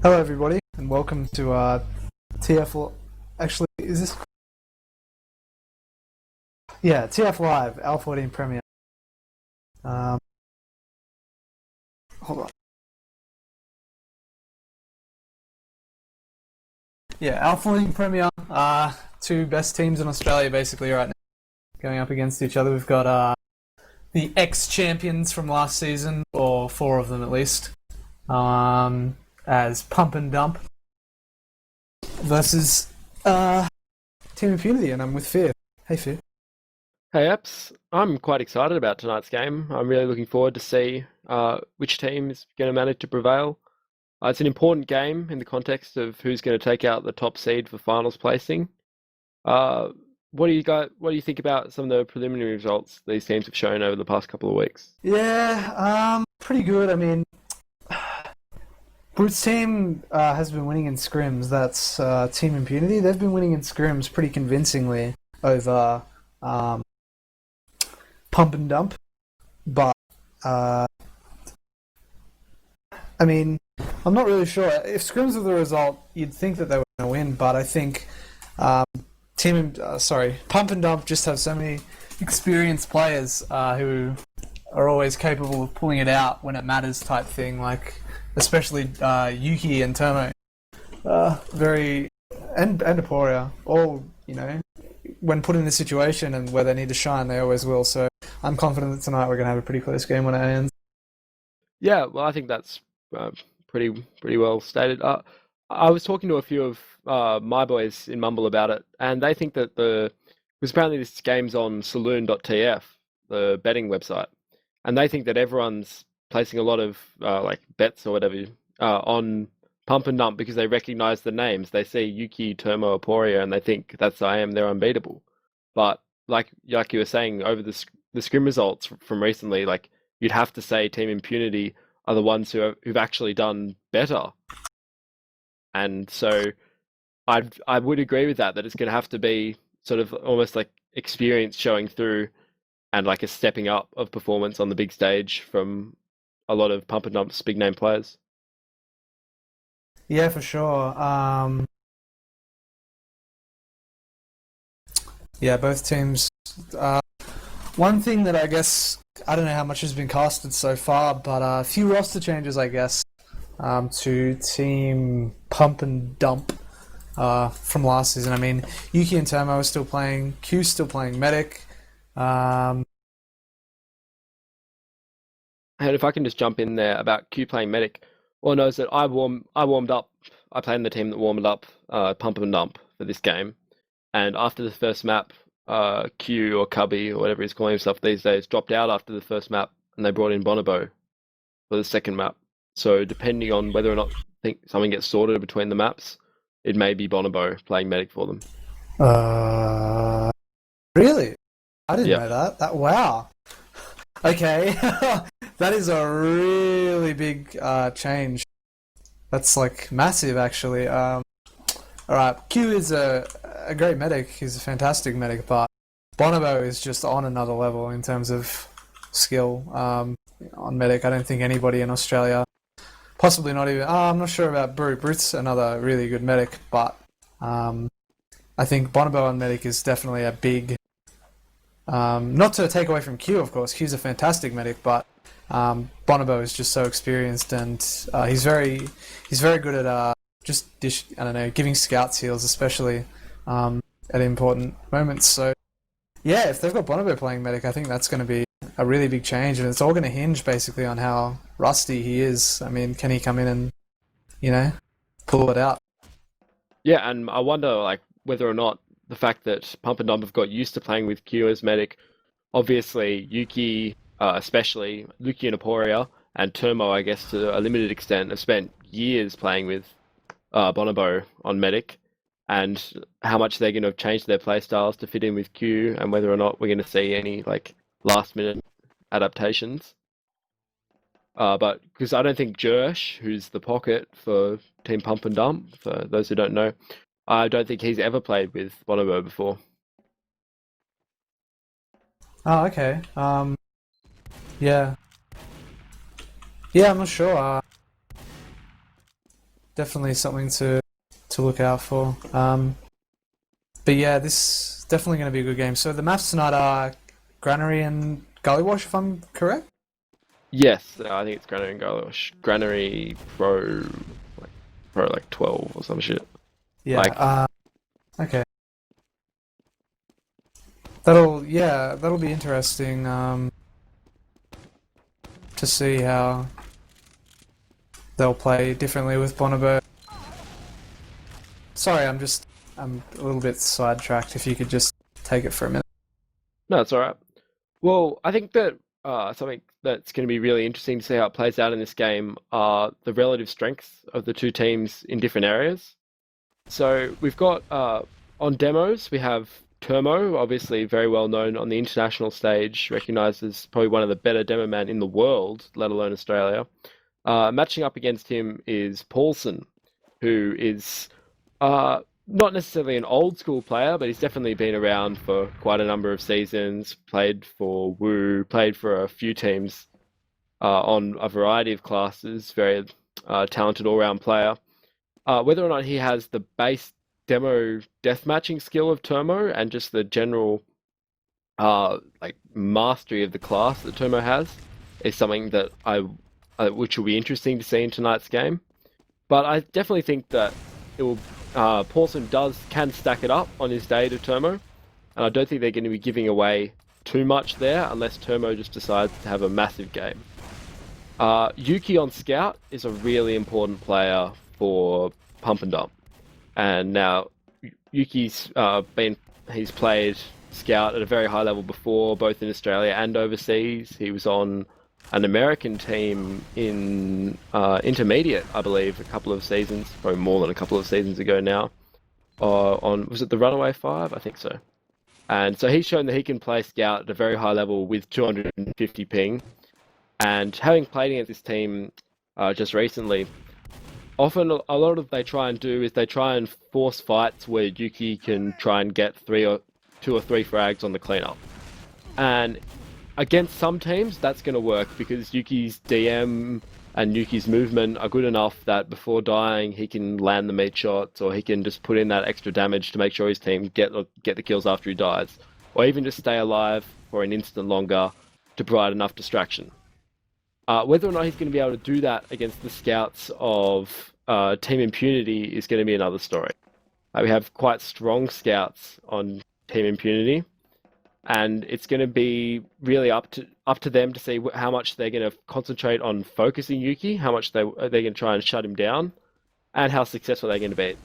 Hello, everybody, and welcome to TFL. Actually, is this? Yeah, TFLIVE L14 Premier. Um, Hold on. Yeah, L14 Premier. Two best teams in Australia basically right now, going up against each other. We've got the ex-champions from last season, or four of them at least, as Pump and Dump versus Team Impunity, and I'm with Fear. Hey, Fear. Hey Apps, I'm quite excited about tonight's game. I'm really looking forward to see which team is going to manage to prevail. It's an important game in the context of who's going to take out the top seed for finals placing. Uh, what do you think about some of the preliminary results these teams have shown over the past couple of weeks? Yeah, pretty good. I mean, Brute's team has been winning in scrims. That's Team Impunity. They've been winning in scrims pretty convincingly over Pump and Dump. But, I mean, I'm not really sure. If scrims were the result, you'd think that they were going to win. But I think Pump and Dump just have so many experienced players who are always capable of pulling it out when it matters type thing. Like, especially Yuki and Termo. And Aporia, all, when put in a situation and where they need to shine, they always will. So I'm confident that tonight we're going to have a pretty close game when it ends. Yeah, well, I think that's uh, pretty well stated. I was talking to a few of my boys in Mumble about it, and they think that because apparently this game's on Saloon.tf, the betting website, and they think that everyone's placing a lot of like bets or whatever on Pump and Dump because they recognize the names. They see Yuki, Termo, Aporia, and they think that's they're unbeatable. But like you were saying, over the scrim results from recently, like you'd have to say Team Impunity are the ones who've actually done better. And so I would agree with that it's going to have to be sort of almost like experience showing through and like a stepping up of performance on the big stage from a lot of Pump and Dump's big name players. Yeah, for sure. Yeah, both teams. Uh, One thing that I guess I don't know how much has been casted so far, but a few roster changes, I guess, to Team Pump and Dump from last season. I mean, Yuki and Termo are still playing. Q's still playing Medic. Um, And if I can just jump in there about Q playing Medic, all I know is that I warmed up. I played in the team that warmed up Pump and Dump for this game, and after the first map, Q or Cubby or whatever he's calling himself these days dropped out after the first map, and they brought in Bonobo for the second map. So depending on whether or not think something gets sorted between the maps, it may be Bonobo playing Medic for them. uh, really? I didn't Yeah. know that. Wow. Okay, that is a really big change. That's like massive, actually. All right, Q is a great medic. He's a fantastic medic, but Bonobo is just on another level in terms of skill on medic. I don't think anybody in Australia, possibly not even. I'm not sure about Brute. Brute's another really good medic, but I think Bonobo on medic is definitely a big. Not to take away from Q, of course. Q's a fantastic medic, but Bonobo is just so experienced, and he's very good at I don't know, giving scouts heals, especially at important moments. So yeah, if they've got Bonobo playing medic, I think that's going to be a really big change, and it's all going to hinge basically on how rusty he is. I mean, can he come in and pull it out? Yeah, and I wonder like whether or not the fact that Pump and Dump have got used to playing with Q as medic, obviously Yuki, especially Yuki and Aporia, and Termo, I guess to a limited extent, have spent years playing with Bonobo on medic, and how much they're going to have changed their play styles to fit in with Q, and whether or not we're going to see any like last minute adaptations. But because I don't think Jersh, who's the pocket for Team Pump and Dump, for those who don't know, I don't think he's ever played with Bonobo before. Oh, okay. Yeah, yeah. I'm not sure. definitely something to look out for. But yeah, this is definitely going to be a good game. So the maps tonight are Granary and Gullywash, if I'm correct. Yes, I think it's Granary and Gullywash. Granary Pro like 12 or some shit. Yeah. Like, Okay. That'll be interesting. To see how they'll play differently with Bonobo. Sorry, I'm a little bit sidetracked. If you could just take it for a minute. no, it's all right. Well, I think that something that's going to be really interesting to see how it plays out in this game are the relative strengths of the two teams in different areas. So we've got on demos, we have Termo, obviously very well known on the international stage, recognized as probably one of the better demo men in the world, let alone Australia. Matching up against him is Paulson, who is not necessarily an old school player, but he's definitely been around for quite a number of seasons, played for Woo, played for a few teams on a variety of classes, very talented all-round player. Whether or not he has the base demo deathmatching skill of Termo and just the general like mastery of the class that Termo has is something that which will be interesting to see in tonight's game. But I definitely think that it will. Paulson can stack it up on his day to Termo, and I don't think they're going to be giving away too much there unless Termo just decides to have a massive game. Yuki on Scout is a really important player for Pump and Dump, and now Yuki's he's played Scout at a very high level before, both in Australia and overseas. He was on an American team in intermediate, I believe, a couple of seasons, probably more than a couple of seasons ago now. Was it the Runaway 5? I think so. And so he's shown that he can play Scout at a very high level with 250 ping. And having played against this team just recently, often a lot of they try and do is they try and force fights where Yuki can try and get 2 or 3 frags on the cleanup. And against some teams, that's going to work because Yuki's DM and Yuki's movement are good enough that before dying, he can land the meat shots, or he can just put in that extra damage to make sure his team get the kills after he dies, or even just stay alive for an instant longer to provide enough distraction. Whether or not he's going to be able to do that against the scouts of Team Impunity is going to be another story. We have quite strong scouts on Team Impunity, and it's going to be really up to them to see how much they're going to concentrate on focusing Yuki, how much they're going to try and shut him down, and how successful they're going to be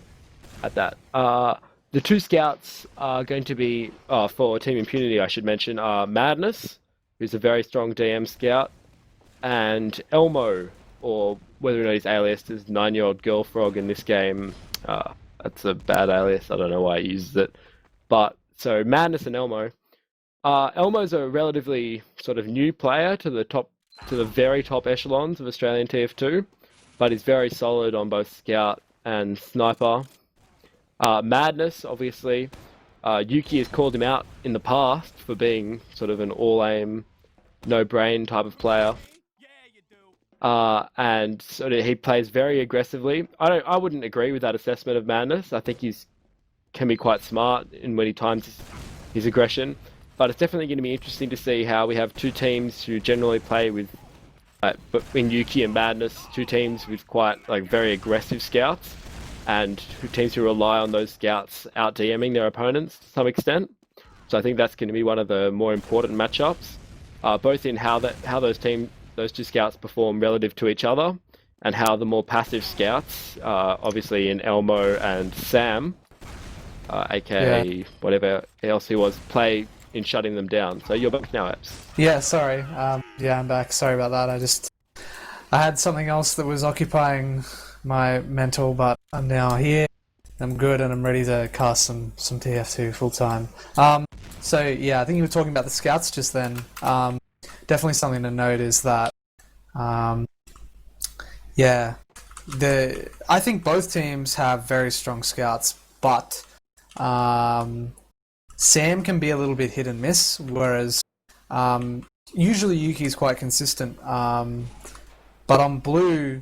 at that. The two scouts are going to be, for Team Impunity, I should mention, are Madness, who's a very strong DM scout, and Elmo, or whether or not he's aliased as 9-year-old Girl Frog in this game. That's a bad alias, I don't know why he uses it. But, so Madness and Elmo. Elmo's a relatively sort of new player to the very top echelons of Australian TF2, but he's very solid on both Scout and Sniper. Madness, obviously, Yuki has called him out in the past for being sort of an all-aim, no-brain type of player. And sort of he plays very aggressively. I wouldn't agree with that assessment of Madness. I think can be quite smart in when he times his aggression. But it's definitely going to be interesting to see how we have two teams who generally play with, in Yuki and Madness, two teams with quite very aggressive scouts, and teams who rely on those scouts out DMing their opponents to some extent. So I think that's going to be one of the more important matchups, both in how those two scouts perform relative to each other, and how the more passive scouts, obviously in Elmo and Sam, aka whatever else he was, play in shutting them down. So you're back now, Apps. Yeah, sorry. I'm back. Sorry about that. I had something else that was occupying my mental, but I'm now here. I'm good, and I'm ready to cast some TF2 full time. So yeah, I think you were talking about the scouts just then. Definitely something to note is that, I think both teams have very strong scouts, but Sam can be a little bit hit and miss, whereas usually Yuki's quite consistent. But on blue,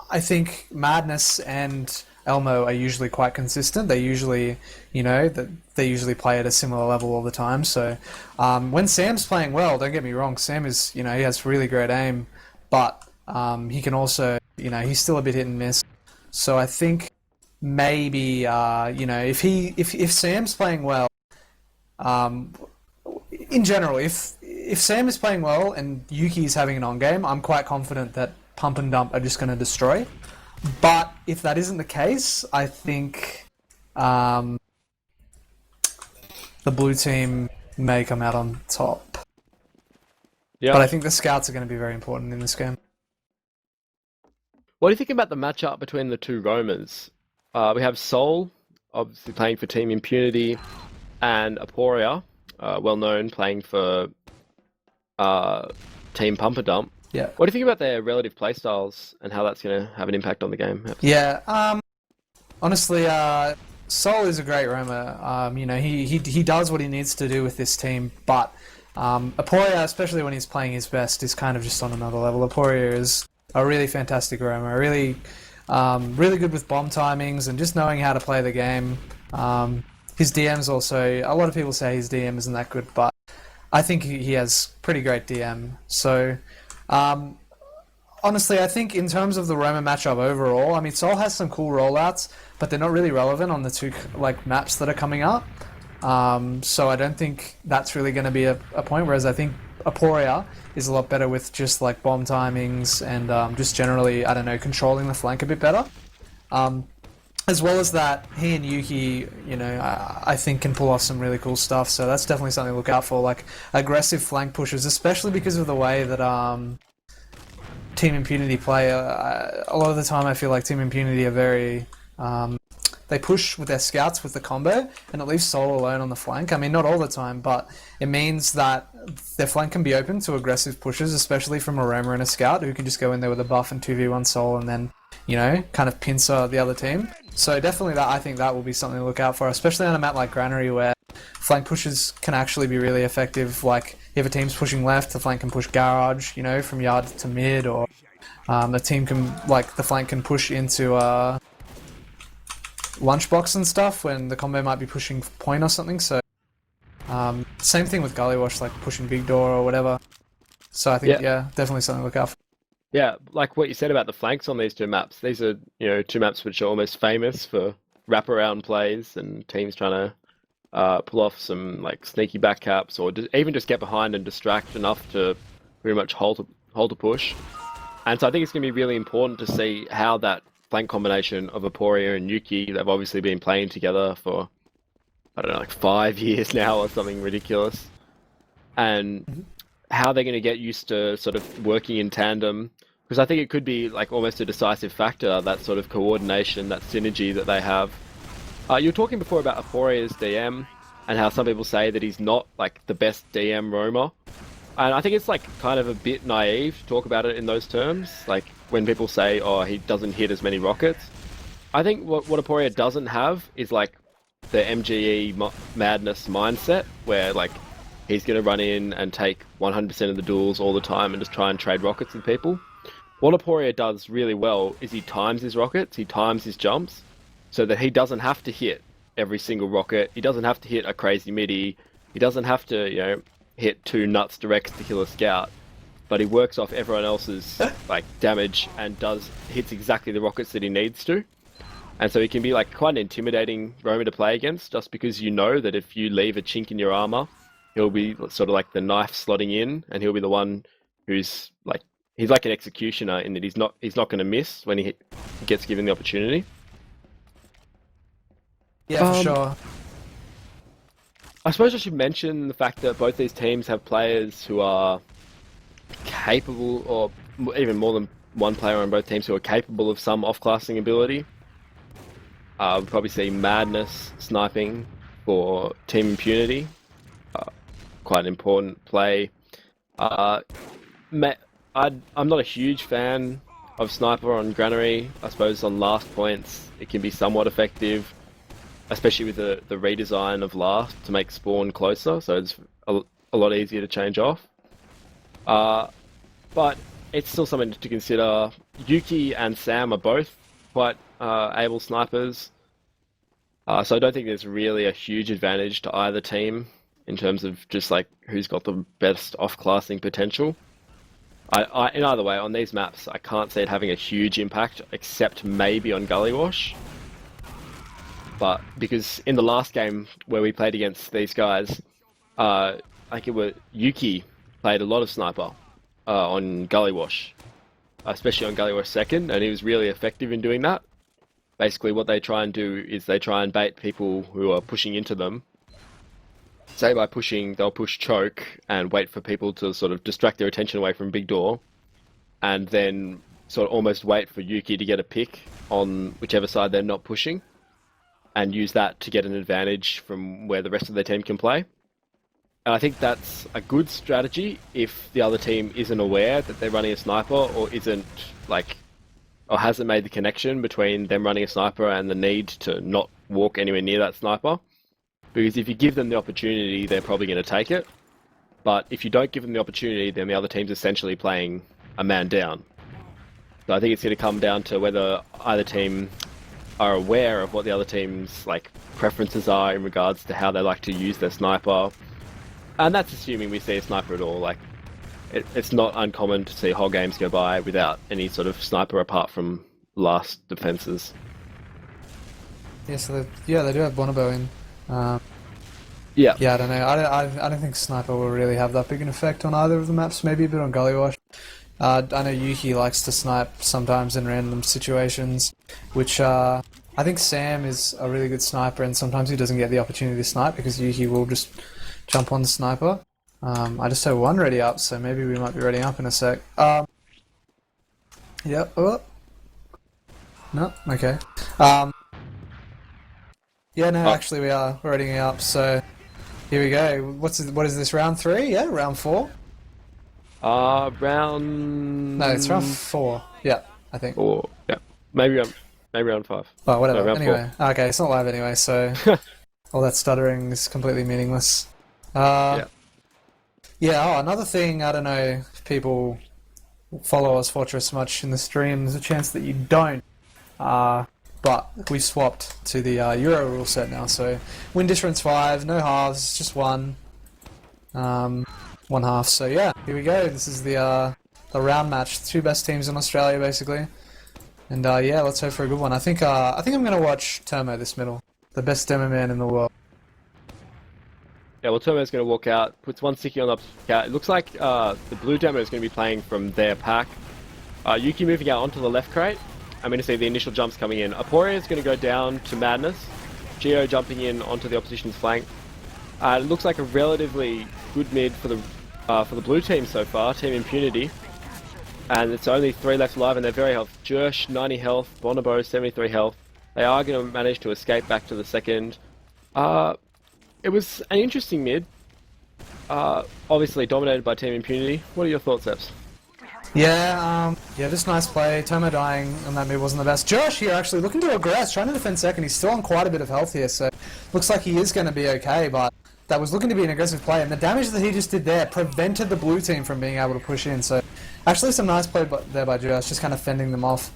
I think Madness and Elmo are usually quite consistent. They usually, they usually play at a similar level all the time. So when Sam's playing well, don't get me wrong, Sam is, he has really great aim, but he can also, he's still a bit hit and miss. So I think maybe, if Sam's playing well, in general, if Sam is playing well and Yuki is having an on game, I'm quite confident that Pump and Dump are just going to destroy. But if that isn't the case, I think the blue team may come out on top. Yeah. But I think the scouts are going to be very important in this game. What do you think about the matchup between the two roamers? We have Soul, obviously playing for Team Impunity, and Aporia, well known, playing for Team Pump and Dump. Yeah. What do you think about their relative playstyles and how that's going to have an impact on the game? Yeah. Honestly, Soul is a great roamer. He does what he needs to do with this team, but Aporia, especially when he's playing his best, is kind of just on another level. Aporia is a really fantastic roamer, really good with bomb timings and just knowing how to play the game. His DM's also, a lot of people say his DM isn't that good, but I think he has pretty great DM. So, honestly, I think in terms of the roamer matchup overall, I mean, Soul has some cool rollouts, but they're not really relevant on the two maps that are coming up. So I don't think that's really going to be a point, whereas I think Aporia is a lot better with just bomb timings and just generally, I don't know, controlling the flank a bit better. As well as that, he and Yuki, I think can pull off some really cool stuff, so that's definitely something to look out for, aggressive flank pushes, especially because of the way that Team Impunity play. A lot of the time I feel like Team Impunity are very... they push with their scouts with the combo, and it leaves Soul alone on the flank. I mean, not all the time, but it means that their flank can be open to aggressive pushes, especially from a roamer and a scout, who can just go in there with a buff and 2v1 Soul and then, kind of pincer the other team. So definitely I think that will be something to look out for, especially on a map like Granary, where flank pushes can actually be really effective. If a team's pushing left, the flank can push garage, from yard to mid, or a team can, the flank can push into lunchbox and stuff when the combo might be pushing point or something. So same thing with Gullywash, pushing big door or whatever. So I think, yeah, definitely something to look out for. Yeah, like what you said about the flanks on these two maps. These are, two maps which are almost famous for wraparound plays and teams trying to pull off some sneaky back caps, or even just get behind and distract enough to pretty much hold a push. And so I think it's going to be really important to see how that flank combination of Aporia and Yuki, they've obviously been playing together for, I don't know, 5 years now or something ridiculous. And how they're going to get used to sort of working in tandem, because I think it could be almost a decisive factor, that sort of coordination, that synergy that they have. You were talking before about Aporia's DM and how some people say that he's not the best DM roamer, and I think it's kind of a bit naive to talk about it in those terms. When people say, oh, he doesn't hit as many rockets, I think what Aporia doesn't have is the MGE madness mindset, where he's going to run in and take 100% of the duels all the time and just try and trade rockets with people. What Aporia does really well is he times his rockets, he times his jumps, so that he doesn't have to hit every single rocket, he doesn't have to hit a crazy midi, he doesn't have to, hit 2 nuts directs to kill a scout, but he works off everyone else's damage and hits exactly the rockets that he needs to. And so he can be quite an intimidating roamer to play against, just because that if you leave a chink in your armor, he'll be sort of the knife slotting in, and he'll be the one who's he's like an executioner in that he's not going to miss when he gets given the opportunity. Yeah, for sure. I suppose I should mention the fact that both these teams have players who are capable, or even more than one player on both teams who are capable of some off-classing ability. We'll probably see Madness sniping for Team Impunity. Quite an important play. I'm not a huge fan of Sniper on Granary. I suppose on last points it can be somewhat effective, especially with the redesign of last to make spawn closer, so it's a lot easier to change off. But it's still something to consider. Yuki and Sam are both quite able snipers, so I don't think there's really a huge advantage to either team in terms of just like who's got the best off-classing potential. In either way, on these maps, I can't see it having a huge impact, except maybe on Gullywash. But because in the last game where we played against these guys, like it was Yuki played a lot of sniper on Gullywash, especially on Gullywash second, and he was really effective in doing that. Basically, what they try and do is they try and bait people who are pushing into them. Say by pushing, they'll push choke and wait for people to sort of distract their attention away from big door, and then sort of almost wait for Yuki to get a pick on whichever side they're not pushing, and use that to get an advantage from where the rest of their team can play. And I think that's a good strategy if the other team isn't aware that they're running a sniper, or isn't like, or hasn't made the connection between them running a sniper and the need to not walk anywhere near that sniper. Because if you give them the opportunity, they're probably going to take it. But if you don't give them the opportunity, then the other team's essentially playing a man down. So I think it's going to come down to whether either team are aware of what the other team's like preferences are in regards to how they like to use their sniper. And that's assuming we see a sniper at all. Like, it's not uncommon to see whole games go by without any sort of sniper apart from last defenses. Yeah, so they do have Bonobo in. Yeah, I don't know. I don't think sniper will really have that big an effect on either of the maps. Maybe a bit on Gullywash. I know Yuki likes to snipe sometimes in random situations, which I think Sam is a really good sniper, and sometimes he doesn't get the opportunity to snipe because Yuki will just jump on the sniper. I just have one ready up, so maybe we might be ready up in a sec. Yeah. Oh. No. Okay. Yeah, no, actually we are. We're ready up, so here we go. What is this, round 3? Yeah, round 4? Round... No, it's round 4. Yeah, I think. 4, yeah. Maybe round 5. Well, whatever. No, round anyway. 4. Okay, it's not live anyway, so all that stuttering is completely meaningless. Yeah. Yeah, another thing, I don't know if people follow us Fortress much in the stream, there's a chance that you don't. But we swapped to the Euro rule set now, so win difference 5, no halves, just one half. So yeah, here we go. This is the round match, the two best teams in Australia basically, and yeah, let's hope for a good one. I think I'm gonna watch Termo this middle, the best demo man in the world. Yeah, well, Termo's going to walk out, puts one sticky on the up. It looks like the blue demo is going to be playing from their pack. Yuki moving out onto the left crate. I'm going to see the initial jumps coming in. Aporia is going to go down to Madness. Geo jumping in onto the opposition's flank. It looks like a relatively good mid for the blue team so far, Team Impunity. And it's only 3 left alive, and they're very healthy. Jersh, 90 health. Bonobo, 73 health. They are going to manage to escape back to the second. It was an interesting mid. Obviously dominated by Team Impunity. What are your thoughts, Eps? Yeah, just nice play. Tomo dying on that mid wasn't the best. Josh here actually looking to aggress, trying to defend second. He's still on quite a bit of health here, so looks like he is going to be okay, but that was looking to be an aggressive play, and the damage that he just did there prevented the blue team from being able to push in, so actually some nice play there by Josh, just kind of fending them off.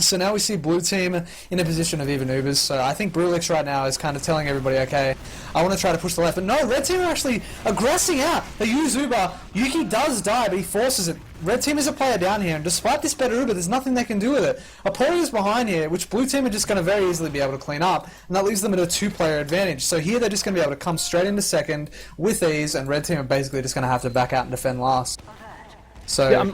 So now we see blue team in a position of even Ubers. So I think Brulix right now is kind of telling everybody, okay, I want to try to push the left. But no, red team are actually aggressing out. They use Uber. Yuki does die, but he forces it. Red team is a player down here, and despite this better Uber, there's nothing they can do with it. Aporia is behind here, which blue team are just going to very easily be able to clean up, and that leaves them at a 2-player advantage. So here they're just going to be able to come straight into second with ease, and red team are basically just going to have to back out and defend last. So. Yeah,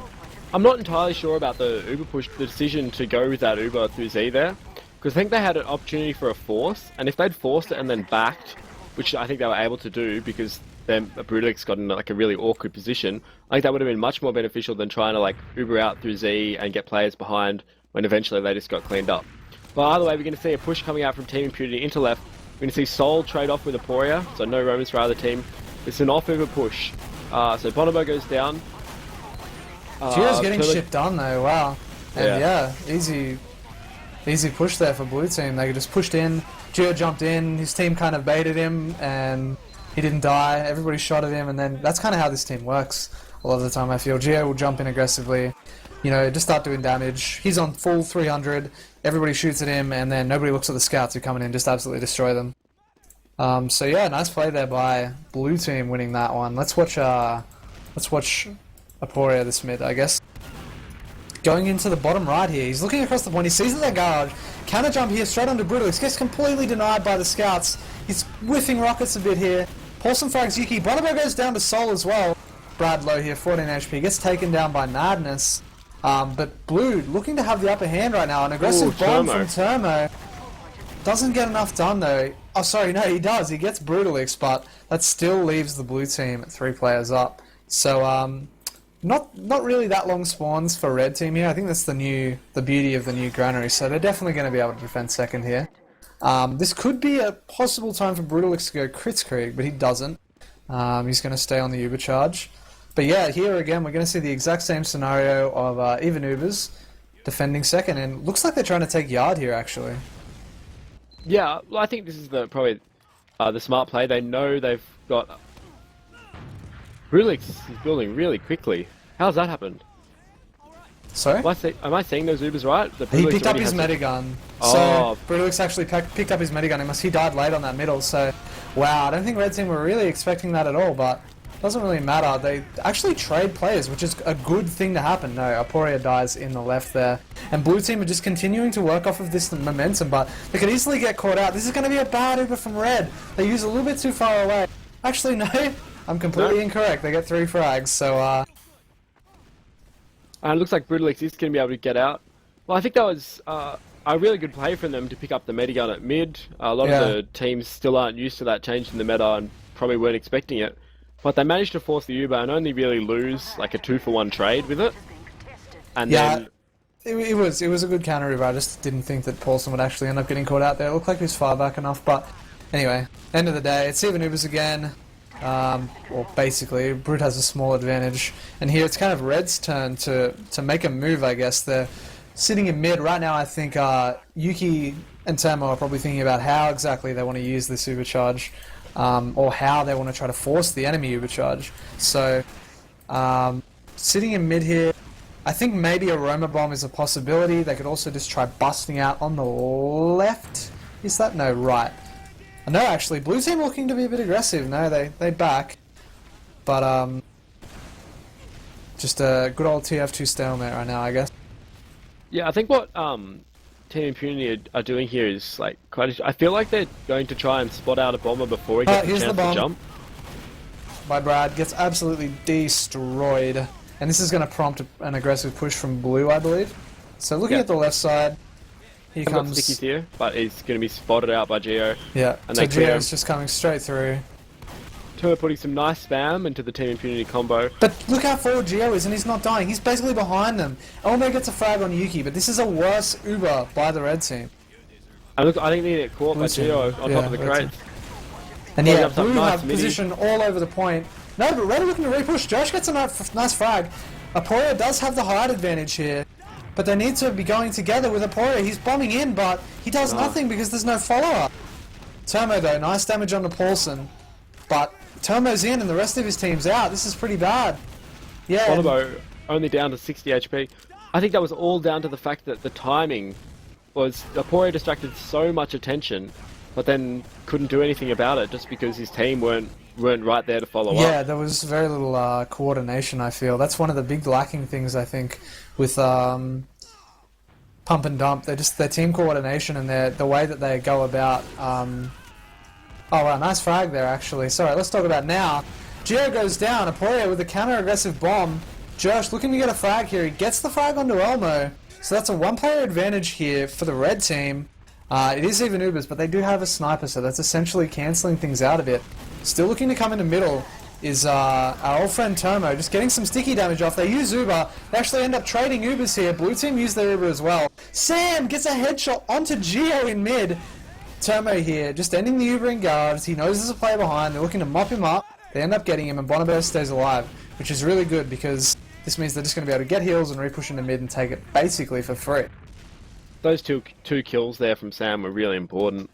I'm not entirely sure about the Uber push, the decision to go with that Uber through Z there, because I think they had an opportunity for a force, and if they'd forced it and then backed, which I think they were able to do because then Brodogs got in like a really awkward position, I think that would have been much more beneficial than trying to like Uber out through Z and get players behind when eventually they just got cleaned up. But either way, we're going to see a push coming out from Team Impunity into left. We're going to see Soul trade off with Aporia, so no Romans for either team. It's an off-Uber push. So Bonobo goes down. Geo's getting shit done though, wow. And yeah, easy push there for blue team. They just pushed in, Geo jumped in, his team kind of baited him, and he didn't die, everybody shot at him, and then that's kind of how this team works. a lot of the time, I feel. Geo will jump in aggressively, you know, just start doing damage. He's on full 300, everybody shoots at him, and then nobody looks at the scouts who come in and just absolutely destroy them. So yeah, nice play there by blue team winning that one. Let's watch Aporia this mid, I guess. Going into the bottom right here, he's looking across the point, he sees that garage, counter jump here straight onto Brodogs, gets completely denied by the scouts. He's whiffing rockets a bit here. Paulson frags Yuki, Brodogs goes down to Soul as well. Brad low here, 14 HP, gets taken down by Madness. But Blue looking to have the upper hand right now. An aggressive bomb from Termo. Doesn't get enough done though. Oh sorry, no he does. He gets Brutalix, but that still leaves the blue team at 3 players up. So not really that long spawns for red team here. I think that's the beauty of the new Granary. So they're definitely going to be able to defend second here. This could be a possible time for Brutalix to go Kritzkrieg, but he doesn't. He's going to stay on the Uber charge. But yeah, here again we're going to see the exact same scenario of even Ubers defending second, and looks like they're trying to take yard here actually. Yeah, well, I think this is probably the smart play. They know they've got Brulix is building really quickly. How's that happened? Sorry? Am I seeing those Ubers right? He picked up his medigun. Oh. So Brulix actually picked up his medigun. He died late on that middle. So wow, I don't think red team were really expecting that at all. But doesn't really matter. They actually trade players, which is a good thing to happen. No, Aporia dies in the left there. And blue team are just continuing to work off of this momentum, but they could easily get caught out. This is going to be a bad Uber from red. They use a little bit too far away. Actually, no, I'm completely incorrect. They get 3 frags, so and it looks like Brutalix is going to be able to get out. Well, I think that was a really good play from them to pick up the medigun at mid. A lot of the teams still aren't used to that change in the meta and probably weren't expecting it. But they managed to force the Uber and only really lose like a 2-for-1 trade with it. And then it was a good counter Uber. I just didn't think that Paulson would actually end up getting caught out there. It looked like he was far back enough, but anyway, end of the day, it's even Ubers again. Well, basically, Brute has a small advantage, and here it's kind of Red's turn to make a move. I guess they're sitting in mid right now. I think Yuki and Tamo are probably thinking about how exactly they want to use this Uber charge. Or how they want to try to force the enemy Uber charge. So, sitting in mid here, I think maybe a Roma bomb is a possibility. They could also just try busting out on the left. Is that? No, right. No, actually, blue team looking to be a bit aggressive. No, they back. But, just a good old TF2 stalemate right now, I guess. Yeah, I think what Team Impunity are doing here is like I feel like they're going to try and spot out a bomber before he gets a chance to jump. By Brad gets absolutely destroyed, and this is going to prompt an aggressive push from blue, I believe. So looking at the left side, here comes Sticky's here, but he's going to be spotted out by Geo. Yeah, and so Geo's just coming straight through. We're putting some nice spam into the Team Impunity combo. But look how forward Geo is, and he's not dying. He's basically behind them. Elmo gets a frag on Yuki, but this is a worse Uber by the red team. And look, I think they get caught by Geo on top of the crates. And yeah, blue have position all over the point. No, but red are looking to repush. Josh gets a nice frag. Aporia does have the height advantage here, but they need to be going together with Aporia. He's bombing in, but he does nothing because there's no follow-up. Termo though, nice damage on the Paulson, but Termo's in and the rest of his team's out. This is pretty bad. Yeah. Bonobo only down to 60 HP. I think that was all down to the fact that the timing was Aporia distracted so much attention, but then couldn't do anything about it just because his team weren't right there to follow up. Yeah, there was very little coordination, I feel. That's one of the big lacking things, I think, with Pump and Dump. Their team coordination and the way that they go about oh wow, nice frag there actually. Sorry, let's talk about now. Geo goes down, Aporia with a counter-aggressive bomb. Josh looking to get a frag here. He gets the frag onto Elmo. So that's a 1-player advantage here for the red team. It is even Ubers, but they do have a sniper, so that's essentially cancelling things out a bit. Still looking to come in the middle is our old friend Termo, just getting some sticky damage off. They use Uber. They actually end up trading Ubers here. Blue team use their Uber as well. Sam gets a headshot onto Geo in mid. Termo here, just ending the Uber in guards. He knows there's a player behind. They're looking to mop him up. They end up getting him, and Bonobo stays alive, which is really good because this means they're just going to be able to get heals and repush into mid and take it basically for free. Those two kills there from Sam were really important.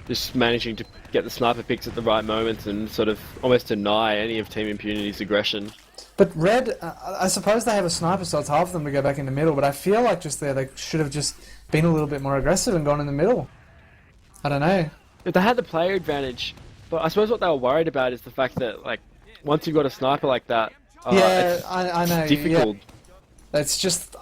Just managing to get the sniper picks at the right moments and sort of almost deny any of Team Impunity's aggression. But Red, I suppose they have a sniper, so it's hard for them to go back in the middle. But I feel like just there, they should have just been a little bit more aggressive and gone in the middle. I don't know. If they had the player advantage, but I suppose what they were worried about is the fact that, like, once you've got a sniper like that, Yeah, it's, I know. it's difficult. Yeah. It's just,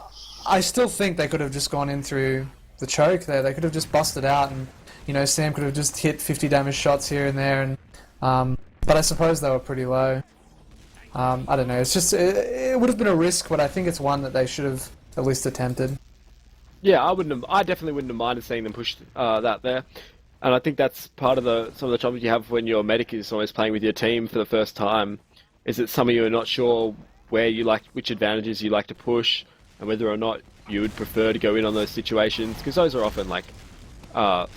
I still think they could have just gone in through the choke there. They could have just busted out, and Sam could have just hit 50 damage shots here and there. And but I suppose they were pretty low. I don't know. It's just it would have been a risk, but I think it's one that they should have at least attempted. Yeah, I definitely wouldn't have minded seeing them push that there. And I think that's part of some of the troubles you have when your medic is always playing with your team for the first time, is that some of you are not sure which advantages you like to push, and whether or not you would prefer to go in on those situations, because those are often like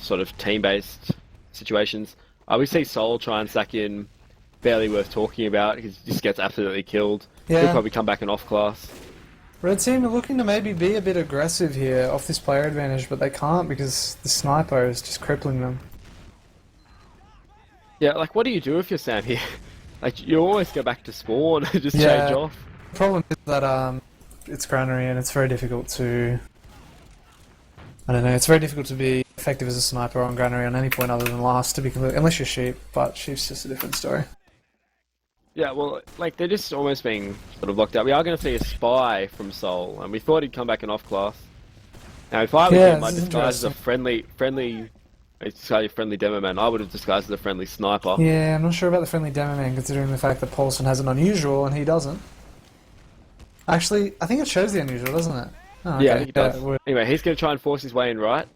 sort of team-based situations. We see Sol try and sack in, barely worth talking about, because he just gets absolutely killed. Yeah. He'll probably come back in off class. Red team are looking to maybe be a bit aggressive here off this player advantage, but they can't because the sniper is just crippling them. Yeah, like, what do you do if you're Sam here? Like, you always go back to spawn and just change off. The problem is that it's Granary and it's very difficult to... I don't know, it's very difficult to be effective as a sniper on Granary on any point other than last, to be completely... Unless you're Sheep, but Sheep's just a different story. Yeah, well, like, they're just almost being sort of locked out. We are going to see a spy from Sol, and we thought he'd come back in off class. Now, if I was him, I'd disguise as a friendly demo man. I would have disguised as a friendly sniper. Yeah, I'm not sure about the friendly demo man, considering the fact that Paulson has an unusual and he doesn't. Actually, I think it shows the unusual, doesn't it? Oh, okay. Yeah, he does. Anyway, he's going to try and force his way in right.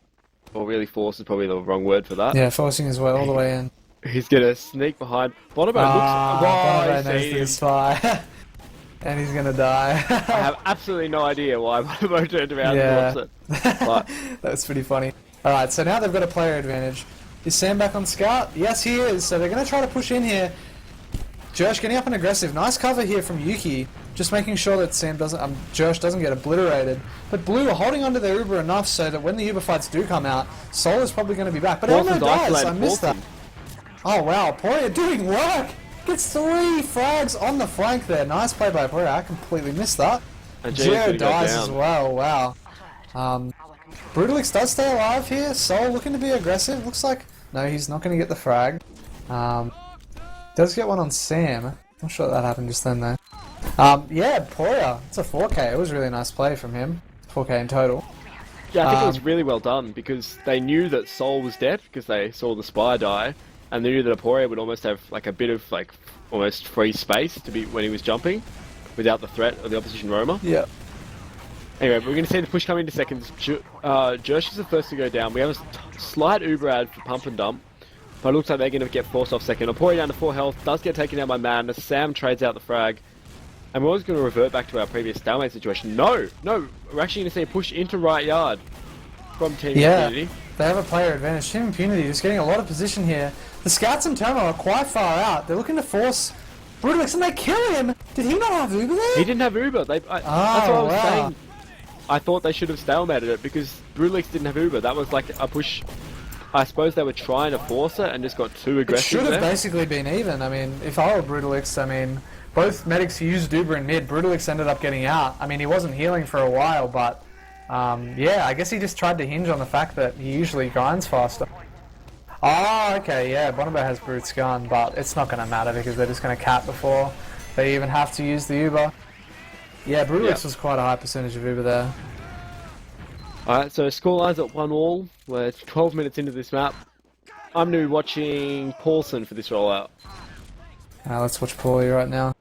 Or really force is probably the wrong word for that. Yeah, forcing his way all the way in. He's going to sneak behind. Bonobo Bonobo knows the spy. And he's going to die. I have absolutely no idea why Bonobo turned around and watched it. But that's pretty funny. Alright, so now they've got a player advantage. Is Sam back on scout? Yes, he is. So they're going to try to push in here. Jersh getting up and aggressive. Nice cover here from Yuki. Just making sure that Jersh doesn't get obliterated. But Blue are holding onto their Uber enough so that when the Uber fights do come out, Sol is probably going to be back. But Elmo dies. I missed that. Oh wow, Poirier doing work! Gets 3 frags on the flank there. Nice play by Poirier. I completely missed that. Geo dies as well. Wow. Brutalix does stay alive here. Sol looking to be aggressive. Looks like... No, he's not going to get the frag. Does get one on Sam. Not sure that happened just then though. Yeah, Poirier. It's a 4K. It was a really nice play from him. 4K in total. Yeah, I think it was really well done, because they knew that Sol was dead, because they saw the spy die, and they knew that Aporia would almost have like a bit of like almost free space to be when he was jumping, without the threat of the opposition roamer. Yeah. Anyway, we're going to see the push coming into seconds. Jersh is the first to go down. We have a slight Uber ad for pump and dump, but it looks like they're going to get forced off second. Aporia down to 4 health, does get taken out by Madness. Sam trades out the frag. And we're always going to revert back to our previous stalemate situation. No! We're actually going to see a push into right yard from Team Impunity. They have a player advantage. Team Impunity just getting a lot of position here. The Scouts and Termo are quite far out. They're looking to force Brodogs and they kill him! Did he not have Uber there? He didn't have Uber. That's what I was saying. I thought they should have stalemated it because Brodogs didn't have Uber. That was like a push. I suppose they were trying to force it and just got too aggressive. It should have basically been even. I mean, if I were Brodogs, I mean... Both medics used Uber in mid. Brodogs ended up getting out. I mean, he wasn't healing for a while, but yeah, I guess he just tried to hinge on the fact that he usually grinds faster. Oh, okay, yeah, Bonobo has Brute's gun, but it's not going to matter because they're just going to cap before they even have to use the Uber. Yeah, Brodogs was quite a high percentage of Uber there. Alright, so scoreline's at 1-1. We're 12 minutes into this map. I'm going to be watching Paulson for this rollout. Let's watch Paulie right now.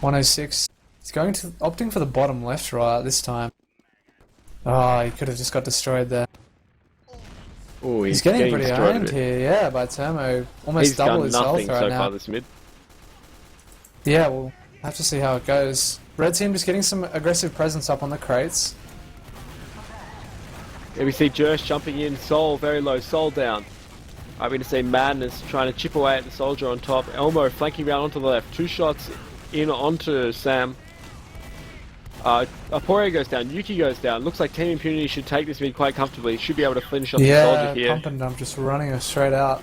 106. He's opting for the bottom left right this time. Oh, he could have just got destroyed there. Ooh, he's getting pretty owned here, yeah, by Termo. Almost double his health right now. So far this mid. Yeah, we'll have to see how it goes. Red team just getting some aggressive presence up on the crates. Yeah, we see Jersh jumping in, Sol very low, Sol down. I'm going to see Madness trying to chip away at the soldier on top. Elmo flanking around onto the left. 2 shots in onto Sam. Aporia goes down. Yuki goes down. Looks like Team Impunity should take this mid quite comfortably. Should be able to finish off the soldier here. Yeah, pump and dump just running us straight out.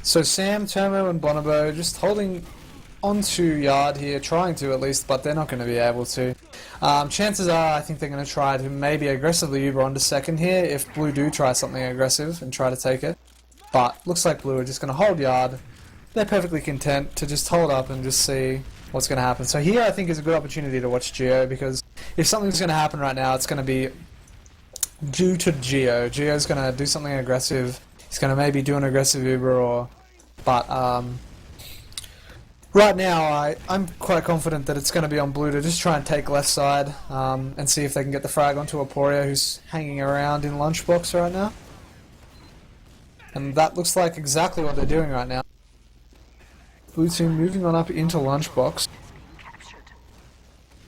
So Sam, Termo and Bonobo just holding onto Yard here, trying to at least, but they're not going to be able to. Chances are, I think they're going to try to maybe aggressively Uber onto second here if Blue do try something aggressive and try to take it. But looks like Blue are just going to hold Yard. They're perfectly content to just hold up and just see what's going to happen. So here I think is a good opportunity to watch Geo, because if something's going to happen right now, it's going to be due to Geo. Geo's going to do something aggressive. He's going to maybe do an aggressive Uber but right now I'm quite confident that it's going to be on Blue to just try and take left side and see if they can get the frag onto Aporia, who's hanging around in Lunchbox right now. And that looks like exactly what they're doing right now. Blue team moving on up into Lunchbox.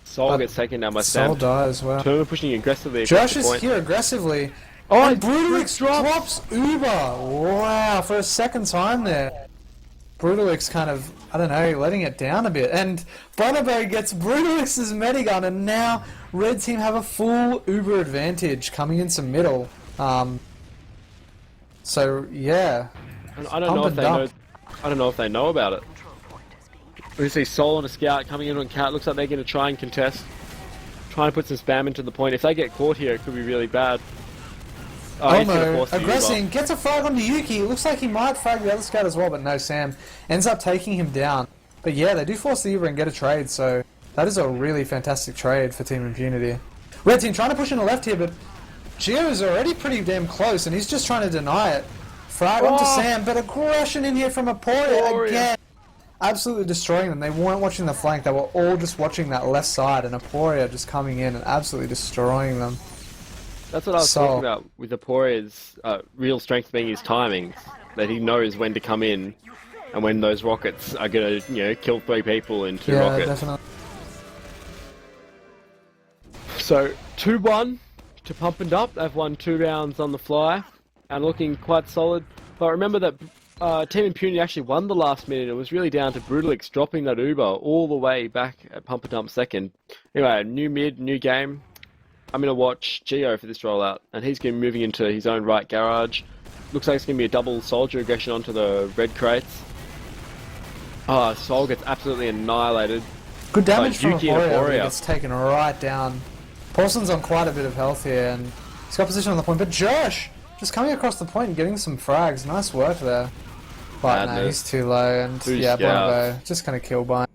Soul gets taken down by Sam. Soul dies, wow. Turner pushing aggressively across Josh the is point. here aggressively. Oh, and Brutalix drops Uber! Wow, for a second time there. Brutalix kind of, I don't know, letting it down a bit. And Bonobo gets Brutalix's medigun, and now Red Team have a full Uber advantage coming into middle. So, yeah. I don't know if they know. I don't know if they know about it. We see Soul on a scout coming in on Cat. Looks like they're going to try and contest. Trying to put some spam into the point. If they get caught here, it could be really bad. Oh, Elmo aggressing, gets a frag onto Yuki. It looks like he might frag the other scout as well, but no, Sam ends up taking him down. But yeah, they do force the Uber and get a trade, so that is a really fantastic trade for Team Impunity. Red Team trying to push in the left here, but Geo is already pretty damn close, and he's just trying to deny it. Frag onto Sam, but aggression in here from Aporia again. Absolutely destroying them. They weren't watching the flank, they were all just watching that left side, and Aporia just coming in and absolutely destroying them. That's what I was talking about with Aporia's real strength being his timing. That he knows when to come in and when those rockets are going to, kill 3 people in 2 rockets. Yeah, definitely. So, 2-1 to Pump and Dump. They've won 2 rounds on the fly and looking quite solid. But remember that Team Impunity actually won the last minute. It was really down to Brutalix dropping that Uber all the way back at Pump and Dump second. Anyway, new mid, new game. I'm going to watch Geo for this rollout, and he's going to be moving into his own right garage. Looks like it's going to be a double soldier aggression onto the red crates. Soul gets absolutely annihilated. Good damage from Aporia. Gets taken right down. Paulson's on quite a bit of health here, and he's got position on the point, but Josh just coming across the point and getting some frags. Nice work there. But no, he's too low, and Bonobo just kind of kill by.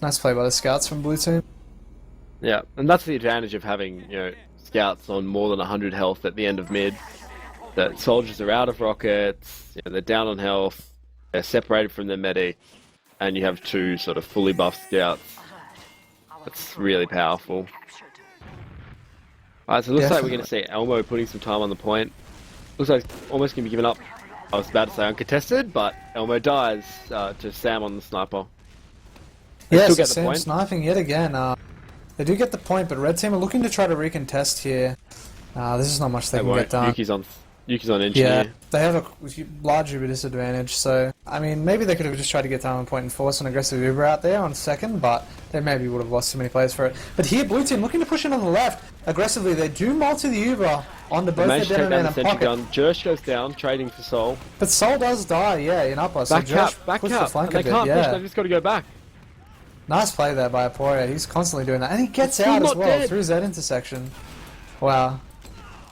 Nice play by the scouts from Blue Team. Yeah, and that's the advantage of having, scouts on more than 100 health at the end of mid. That soldiers are out of rockets, they're down on health, they're separated from their medic, and you have 2 sort of fully buffed scouts. That's really powerful. Alright, so it looks like we're going to see Elmo putting some time on the point. Looks like it's almost going to be given up. I was about to say uncontested, but Elmo dies to Sam on the sniper. Yeah, so Sam sniping yet again. They do get the point, but Red Team are looking to try to recontest here. This is not much they can get done. Yuki's on engineer. Yeah, they have a large Uber disadvantage, so, I mean, maybe they could have just tried to get down on point and force an aggressive Uber out there on second, but they maybe would have lost too many players for it. But here, Blue Team looking to push in on the left aggressively. They do multi the Uber onto both their Demo Man and Pocket. Jersh goes down, trading for Soul. But Soul does die, yeah, in upper, so Jersh pushed the flank a bit, they can't push, they've just got to go back. Nice play there by Aporia. He's constantly doing that. And he gets out as well through that intersection. Wow.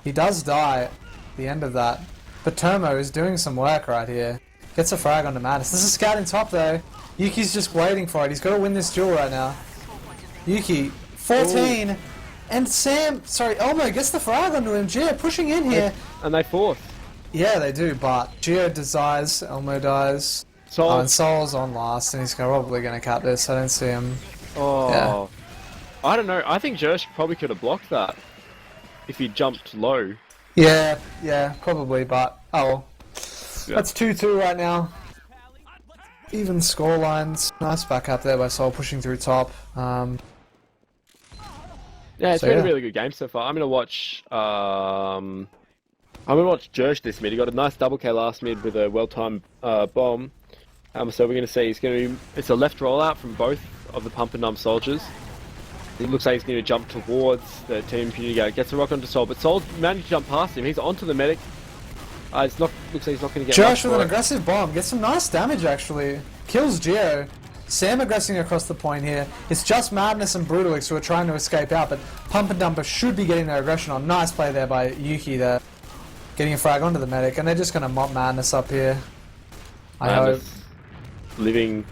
He does die at the end of that. But Tomo is doing some work right here. Gets a frag onto Mattis. There's a scout in top though. Yuki's just waiting for it. He's got to win this duel right now. Yuki, 14. Ooh. And Elmo gets the frag onto him. Gio pushing in here. And they force. Yeah, they do, but Gio dies, Elmo dies. And Soul's on last, and he's probably going to cut this. I don't see him. Oh, yeah. I don't know. I think Jersh probably could have blocked that if he jumped low. Yeah, probably, but oh, yeah. That's 2-2 right now. Even score lines. Nice back up there by Soul pushing through top. Yeah, it's been a really good game so far. I'm gonna watch. I'm gonna watch Jersh this mid. He got a nice double K last mid with a well-timed bomb. So we're going to see it's a left rollout from both of the Pump and Dump soldiers. It looks like he's going to jump towards the Team Impunity guy. Gets a rock onto Soul, but Soul managed to jump past him. He's onto the medic. Looks like he's not going to get Josh with an aggressive bomb. Gets some nice damage actually. Kills Geo. Sam aggressing across the point here. It's just Madness and Brutalix who are trying to escape out, but Pump and Dumper should be getting their aggression on. Nice play there by Yuki there. Getting a frag onto the medic, and they're just going to mop Madness up here. I hope. Living.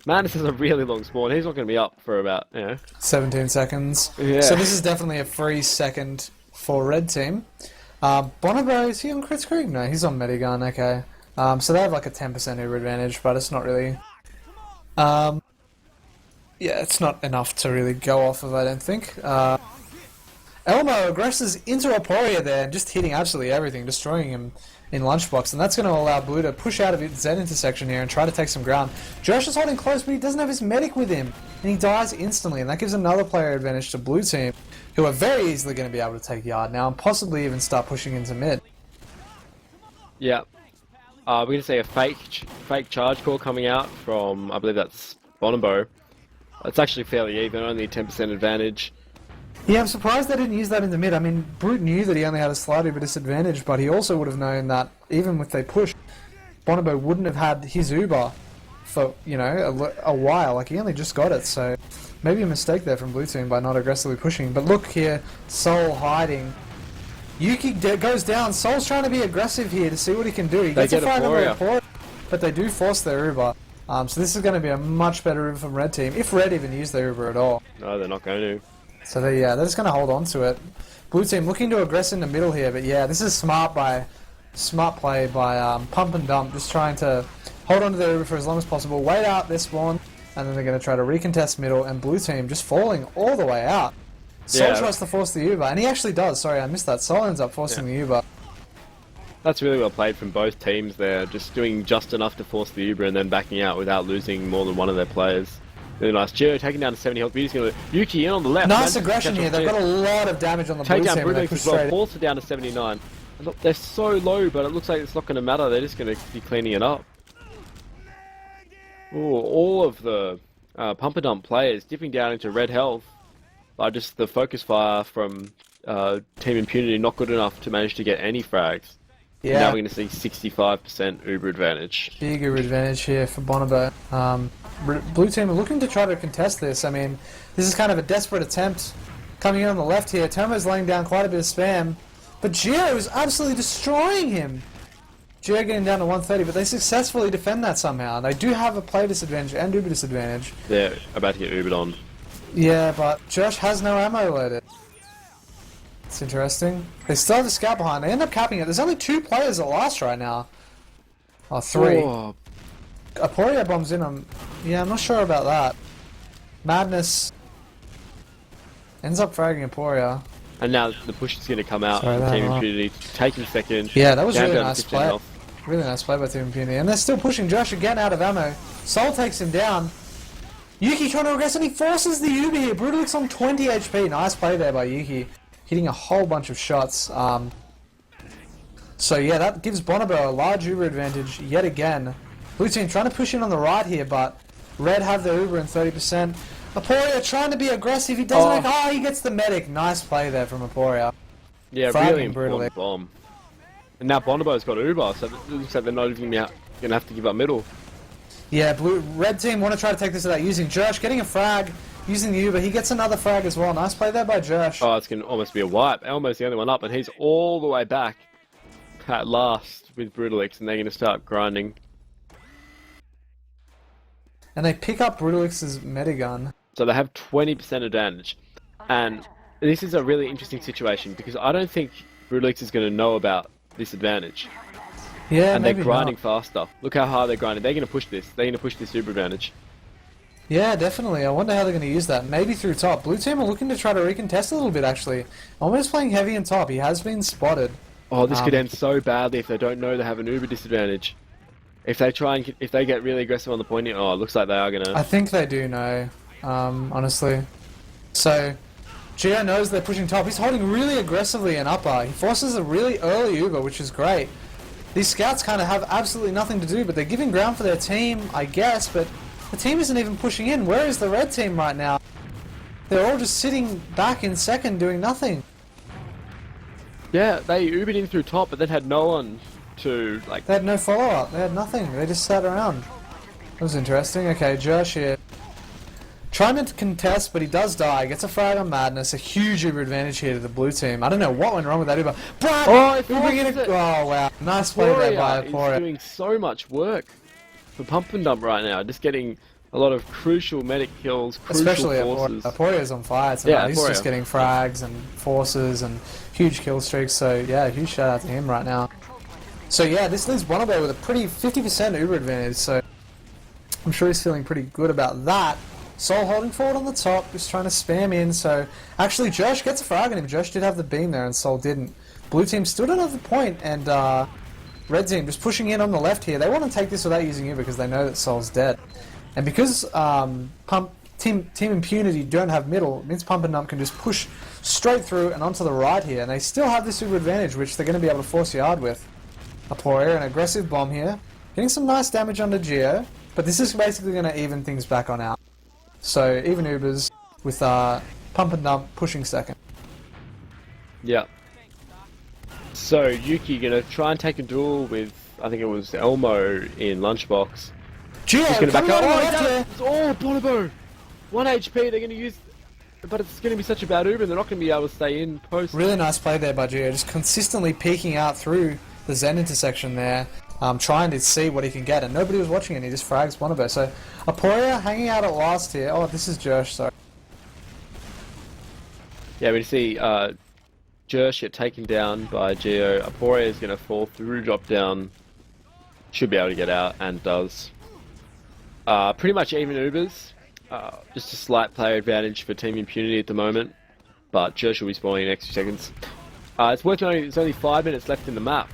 Madness has a really long spawn. He's not going to be up for about, 17 seconds. Yeah. So this is definitely a free second for Red Team. Bonobo, is he on Crit Creek? No, he's on Medigun, okay. So they have like a 10% Uber advantage, but it's not really... yeah, it's not enough to really go off of, I don't think. Elmo aggresses into Aporia there, just hitting absolutely everything, destroying him in Lunchbox, and that's going to allow Blue to push out of its Z intersection here and try to take some ground. Josh is holding close, but he doesn't have his medic with him, and he dies instantly, and that gives another player advantage to Blue Team, who are very easily going to be able to take Yard now, and possibly even start pushing into mid. Yeah. We're going to see a fake charge call coming out from, I believe that's Bonobo. It's actually fairly even, only a 10% advantage. Yeah, I'm surprised they didn't use that in the mid. I mean, Brute knew that he only had a slight Uber disadvantage, but he also would have known that even if they pushed, Bonobo wouldn't have had his Uber for, you know, a while. Like, he only just got it, so maybe a mistake there from Blue Team by not aggressively pushing. But look here, Soul hiding. Yuki goes down. Soul's trying to be aggressive here to see what he can do. He gets a frag on the report, but they do force their Uber. So this is going to be a much better Uber from Red Team, if Red even use their Uber at all. No, they're not going to. So they're just going to hold on to it. Blue Team looking to aggress in the middle here, but yeah, this is smart play by Pump and Dump, just trying to hold on to their Uber for as long as possible, wait out their spawn, and then they're going to try to recontest middle, and Blue Team just falling all the way out. Sol tries to force the Uber, and he actually does. Sorry, I missed that. Sol ends up forcing the Uber. That's really well played from both teams there, just doing just enough to force the Uber and then backing out without losing more than one of their players. Really nice. Gio taking down to 70 health. Yuki in on the left. Nice aggression here. They've got a lot of damage on the Blue Team. Brodogs as well. Force it down to 79. And look, they're so low, but it looks like it's not going to matter. They're just going to be cleaning it up. Ooh, all of the Pump and Dump players dipping down into red health. Just the focus fire from Team Impunity not good enough to manage to get any frags. Yeah. Now we're going to see 65% Uber advantage. Big Uber advantage here for Bonobo. Blue Team are looking to try to contest this. I mean, this is kind of a desperate attempt coming in on the left here. Tomo's laying down quite a bit of spam, but Gio is absolutely destroying him. Gio getting down to 130, but they successfully defend that somehow. They do have a play disadvantage and Uber disadvantage. They're about to get Ubered on. Yeah, but Josh has no ammo loaded. It's interesting. They still have the scout behind. They end up capping it. There's only 2 players that last right now. Oh, 3. Oh. Aporia bombs in them. Yeah, I'm not sure about that. Madness ends up fragging Aporia. And now the push is going to come out. Sorry, Team Impunity taking second. Yeah, that was really nice play. Really nice play by Team Impunity. And they're still pushing Josh again out of ammo. Soul takes him down. Yuki trying to aggress and he forces the Uber here. Brutalix on 20 HP. Nice play there by Yuki. Hitting a whole bunch of shots. So yeah, that gives Bonobo a large Uber advantage yet again. Blue Team trying to push in on the right here, but Red have their Uber in 30%. Aporia trying to be aggressive. He doesn't he gets the medic. Nice play there from Aporia. Yeah, really important bomb. And now Bonobo's got Uber, so it looks like they're not even going to have to give up middle. Yeah, Red Team want to try to take this without using Jersh, getting a frag, using the Uber. He gets another frag as well. Nice play there by Jersh. Oh, it's going to almost be a wipe. Elmo's the only one up, and he's all the way back at last with Brutalix, and they're going to start grinding. And they pick up Brutalix's Medigun. So they have 20% advantage. And this is a really interesting situation, because I don't think Brutalix is going to know about this advantage. Yeah, and they're grinding faster. Look how hard they're grinding. They're going to push this. They're going to push this Uber advantage. Yeah, definitely. I wonder how they're going to use that. Maybe through top. Blue Team are looking to try to recontest a little bit, actually. Almost playing heavy in top. He has been spotted. Oh, this could end so badly if they don't know they have an Uber disadvantage. If they if they get really aggressive on the point, it looks like they are going to... I think they do know, honestly. So, Gio knows they're pushing top. He's holding really aggressively in upper. He forces a really early Uber, which is great. These scouts kind of have absolutely nothing to do, but they're giving ground for their team, I guess, but the team isn't even pushing in. Where is the red team right now? They're all just sitting back in second doing nothing. Yeah, they Ubered in through top, but then had no one to like. They had no follow-up. They had nothing. They just sat around. That was interesting. Okay, Josh here. Trying to contest, but he does die. Gets a frag on Madness. A huge Uber advantage here to the blue team. I don't know what went wrong with that Uber. Brad! Oh, Oh, wow. Nice play there by Aporia. He's doing so much work for Pump and Dump right now. Just getting a lot of crucial medic kills, crucial Especially forces. Aporia's on fire tonight. Yeah, He's Aporia. just getting frags and forces and huge kill streaks. So, yeah, huge shout out to him right now. So, yeah, this leaves Bonobo with a pretty 50% Uber advantage. So, I'm sure he's feeling pretty good about that. Sol holding forward on the top, just trying to spam in. So, actually, Josh gets a frag on him. Josh did have the beam there, and Sol didn't. Blue team still don't have the point, and red team just pushing in on the left here. They want to take this without using Uber because they know that Sol's dead. And because Team Impunity don't have middle, it means Pump and Dump can just push straight through and onto the right here. And they still have this Uber advantage, which they're going to be able to force yard with. Aporia, an aggressive bomb here. Getting some nice damage onto Geo, but this is basically going to even things back on out. So, even Ubers with Pump and Dump pushing second. Yeah. So, Yuki gonna try and take a duel with, I think it was Elmo in Lunchbox. Geo, He's gonna back up. oh, Bonobo! 1 HP, they're gonna use... But it's gonna be such a bad Uber, they're not gonna be able to stay in post. Really nice play there by Geo, just consistently peeking out through the Zen intersection there. Trying to see what he can get, and nobody was watching, and he just frags Bonobo. So, Aporia hanging out at last here. Oh, this is Jersh, sorry. Yeah, we see Jersh get taken down by Geo. Aporia is going to fall through drop down. Should be able to get out, and does. Pretty much even Ubers. Just a slight player advantage for Team Impunity at the moment, but Jersh will be spawning in the next few seconds. It's worth noting there's only 5 minutes left in the map.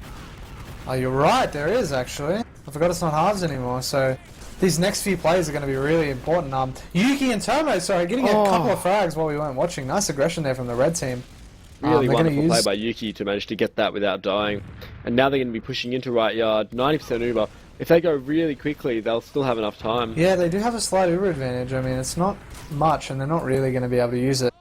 Oh, you're right, there is actually. I forgot it's not halves anymore, so these next few plays are going to be really important. Yuki and Tomo, sorry, getting a couple of frags while we weren't watching. Nice aggression there from the red team. Really wonderful play by Yuki to manage to get that without dying. And now they're going to be pushing into right yard, 90% Uber. If they go really quickly, they'll still have enough time. Yeah, they do have a slight Uber advantage. I mean, it's not much, and they're not really going to be able to use it.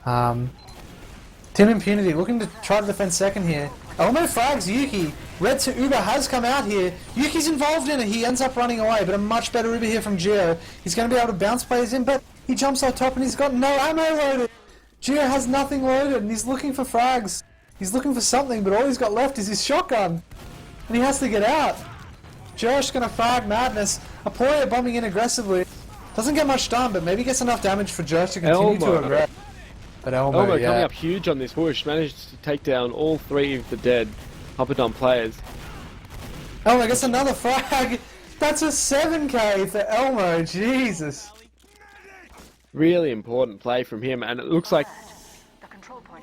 Team Impunity looking to try to defend second here. Elmo frags Yuki. Red to Uber has come out here. Yuki's involved in it. He ends up running away, but a much better Uber here from Geo. He's going to be able to bounce players in, but he jumps on top and he's got no ammo loaded. Geo has nothing loaded, and he's looking for frags. He's looking for something, but all he's got left is his shotgun. And he has to get out. Josh going to frag Madness. Aporia bombing in aggressively. Doesn't get much done, but maybe gets enough damage for Josh to continue to aggress. But Elmo coming up huge on this push, managed to take down all 3 of the dead Pump and Dump players. Elmo gets another frag. That's a 7k for Elmo, Jesus. Really important play from him, and it looks like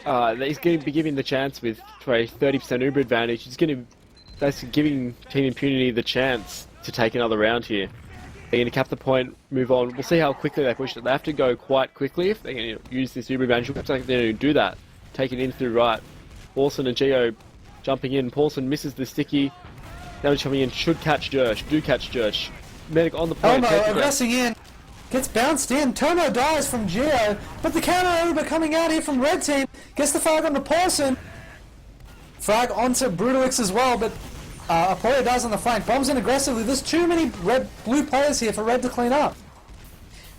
that he's going to be giving the chance with a 30% Uber advantage. He's going to basically giving Team Impunity the chance to take another round here. They're going to cap the point, move on. We'll see how quickly they push it. They have to go quite quickly if they're going to use this Uber advantage. Looks like they're going to do that. Take it in through right. Paulson and Geo jumping in. Paulson misses the sticky. Damage coming in. Should catch Jersh. Do catch Jersh. Medic on the point. Elmo aggressing in. Gets bounced in. Tomo dies from Geo. But the counter Uber coming out here from red team. Gets the frag on the Paulson. Frag onto Brodogs as well, but Aporia dies on the flank. Bombs in aggressively. There's too many blue players here for red to clean up.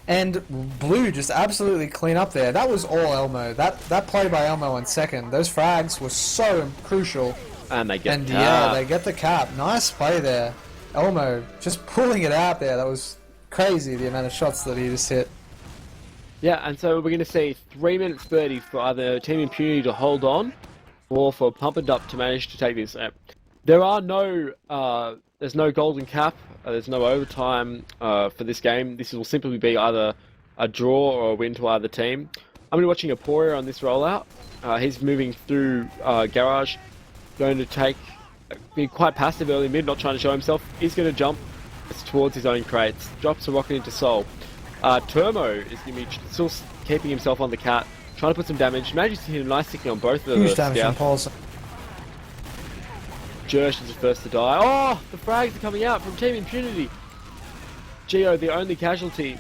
And blue just absolutely clean up there. That was all Elmo. That play by Elmo in second. Those frags were so crucial. And they get the cap. Yeah, they get the cap. Nice play there. Elmo just pulling it out there. That was crazy, the amount of shots that he just hit. Yeah, and so we're going to see 3 minutes 30 for either Team Impunity to hold on, or for Pump and Dump to manage to take this. There are no, there's no golden cap, there's no overtime for this game. This will simply be either a draw or a win to either team. I'm going to be watching Aporia on this rollout. He's moving through Garage, going to be quite passive early mid, not trying to show himself. He's going to jump towards his own crates, drops a rocket into Sol. Turmo is going to be still keeping himself on the cat, trying to put some damage. Manages to hit a nice sticky on both of the Huge damage from Paulson. Jersh is the first to die. Oh, the frags are coming out from Team Impunity. Geo, the only casualty.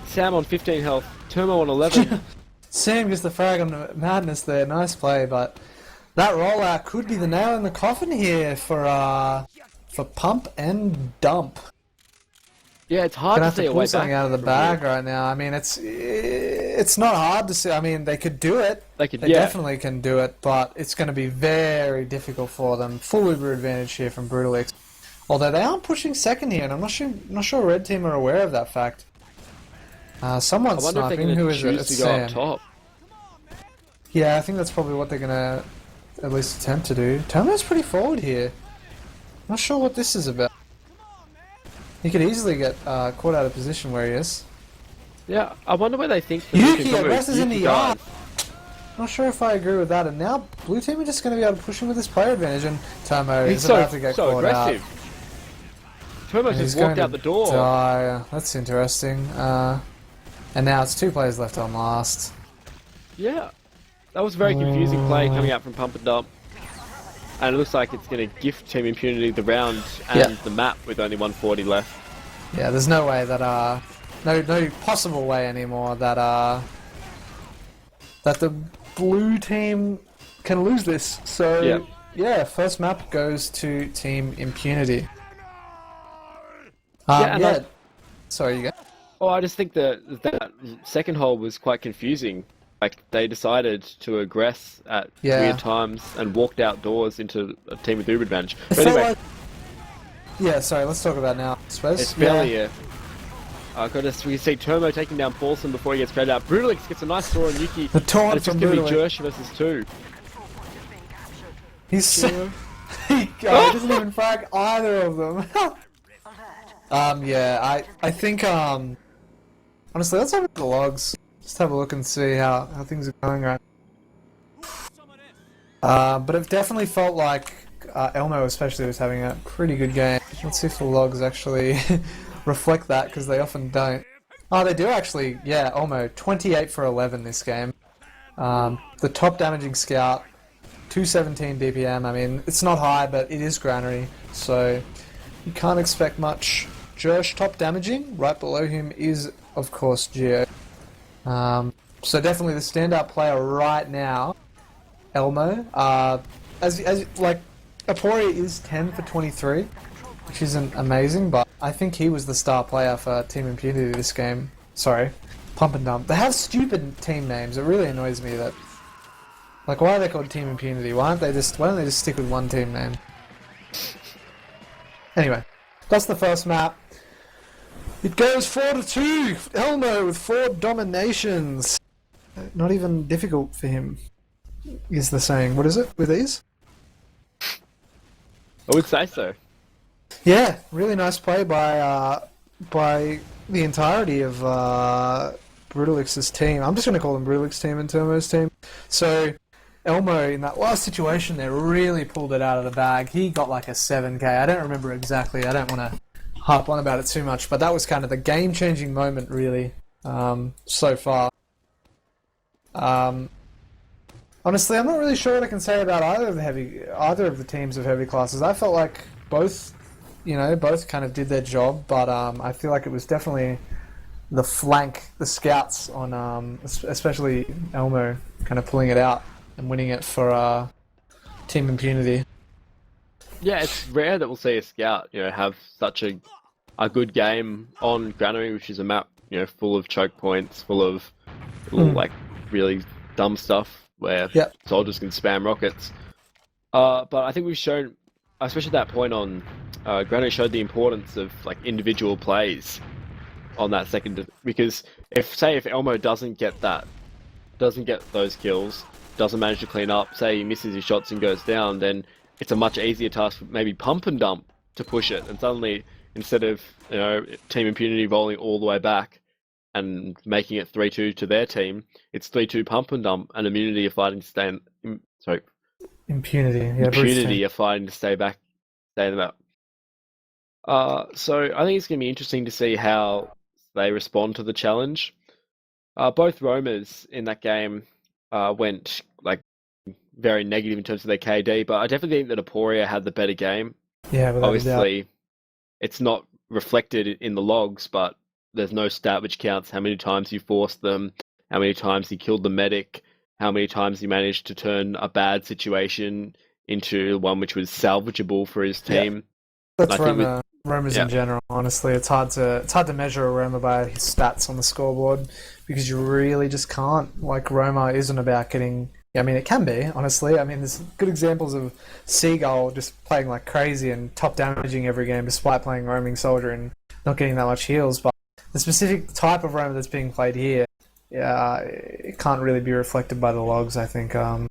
Sam on 15 health. Turmo on 11. Sam gets the frag on the Madness there. Nice play, but That rollout could be the nail in the coffin here for pump and dump. Yeah, it's hard Gonna to have see to a pull way something back out of the from bag here. right now. I mean, it's not hard to see. I mean, they could do it. They could, They yeah. definitely can do it, but it's going to be very difficult for them. Full Uber advantage here from Brutalix. Although they aren't pushing second here, and I'm not sure Red Team are aware of that fact. I Someone's wonder if they're sniping. going Who to is it? choose It's to go up Sam. top. Yeah, I think that's probably what they're gonna at least attempt to do. Tomo's pretty forward here. Not sure what this is about. He could easily get caught out of position where he is. Yeah, I wonder where they think the Yuki Yuki aggresses in the Yuki yard. guys. Not sure if I agree with that. And now Blue Team are just going to be able to push him with his player advantage, and Tomo He's is so, about to get so caught aggressive. out. Tomo And just he's going walked out to the door. die. That's interesting. And now it's 2 players left on last. Yeah, that was a very confusing play coming out from Pump and Dump. And it looks like it's going to gift Team Impunity the round and the map with only 140 left. Yeah, there's no way that no possible way anymore that that the Blue Team can lose this. So yeah, first map goes to Team Impunity. Sorry, you go. Oh, I just think that second hole was quite confusing. Like, they decided to aggress at weird times and walked outdoors into a team with Uber advantage. But anyway, yeah, sorry, let's talk about now, I suppose. it's barely we can see Turmo taking down Paulson before he gets traded out. Brutalix gets a nice throw on Yuki. The taunt and it's just from going to be Brutalix. Jersh versus 2. He doesn't even frag either of them. I think, honestly, let's have a look at the logs. Just have a look and see how things are going right now. But it definitely felt like Elmo especially was having a pretty good game. Let's see if the logs actually reflect that, because they often don't. Oh, they do actually. Yeah, Elmo, 28 for 11 this game. The top damaging scout, 217 DPM. I mean, it's not high, but it is Granary, so you can't expect much. Jersh top damaging. Right below him is, of course, Geo. So definitely the standout player right now, Elmo. As like, Aporia is 10 for 23, which isn't amazing, but I think he was the star player for Team Impunity this game. Sorry, Pump and Dump. They have stupid team names. It really annoys me that. Like, why are they called Team Impunity? Why don't they just stick with one team name? Anyway, that's the first map. It goes 4-2. Elmo with 4 dominations. Not even difficult for him, is the saying. What is it with these? I would say so. Yeah, really nice play by the entirety of Brutalix's team. I'm just going to call them Brutalix team and Turmo's team. So Elmo, in that last situation there, really pulled it out of the bag. He got like a 7k. I don't remember exactly. I don't want to harp on about it too much, but that was kind of the game-changing moment, really, so far. Honestly, I'm not really sure what I can say about either of the teams of heavy classes. I felt like both kind of did their job, but I feel like it was definitely the scouts on, especially Elmo, kind of pulling it out and winning it for Team Impunity. Yeah, it's rare that we'll see a scout, have such a good game on Granary, which is a map, full of choke points, full of like really dumb stuff where soldiers can spam rockets. But I think we've shown, especially that point on Granary, showed the importance of like individual plays on that second, because if Elmo doesn't get those kills, doesn't manage to clean up, say he misses his shots and goes down, then it's a much easier task for maybe Pump and Dump to push it, and suddenly, instead of Team Impunity rolling all the way back and making it 3-2 to their team, it's 3-2 Pump and Dump, and Immunity are fighting to stay in. Impunity. Yeah, Impunity are fighting to stay in the map. So I think it's going to be interesting to see how they respond to the challenge. Both roamers in that game went like very negative in terms of their KD, but I definitely think that Aporia had the better game. Yeah, obviously, it's not reflected in the logs, but there's no stat which counts how many times you forced them, how many times he killed the medic, how many times he managed to turn a bad situation into one which was salvageable for his Yeah. team. That's I think Roma's in general. Honestly, it's hard to measure a Roma by his stats on the scoreboard because you really just can't. Like Roma isn't about getting. I mean, it can be honestly. I mean, there's good examples of Seagull just playing like crazy and top damaging every game despite playing roaming soldier and not getting that much heals. But the specific type of Roma that's being played here, yeah, it can't really be reflected by the logs. I think. I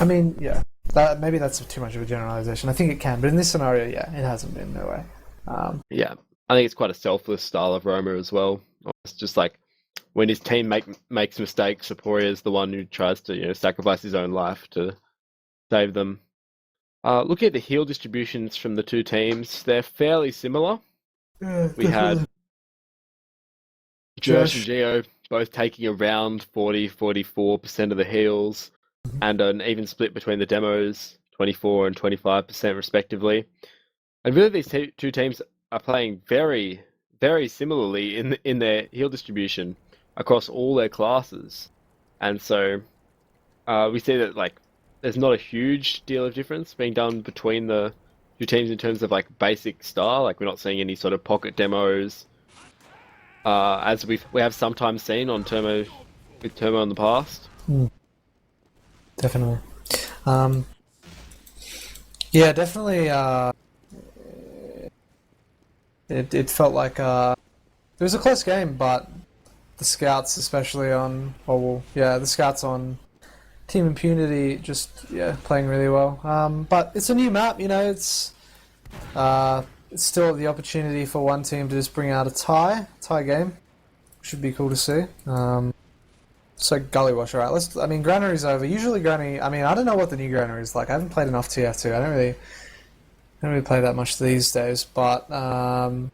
mean, yeah. Maybe that's too much of a generalization. I think it can, but in this scenario, yeah, it hasn't been, no way. Yeah, I think it's quite a selfless style of Roma as well. It's just like when his team makes mistakes, Saporia's the one who tries to sacrifice his own life to save them. Looking at the heal distributions from the two teams, they're fairly similar. We had Jersh and Geo both taking around 40-44% of the heals, and an even split between the demos, 24 and 25% respectively. And really, these two teams are playing very, very similarly in their heal distribution across all their classes. And so we see that like there's not a huge deal of difference being done between the two teams in terms of like basic style. Like we're not seeing any sort of pocket demos, as we have sometimes seen on Turmo in the past. Definitely. Yeah, definitely. It felt like it was a close game, but the scouts, especially the scouts on Team Impunity, just playing really well. But it's a new map, it's still the opportunity for one team to just bring out a tie game. Should be cool to see. So Gullywash, alright. Granary's over. Usually Granary. I don't know what the new Granary is like. I haven't played enough TF2. I don't really play that much these days. But on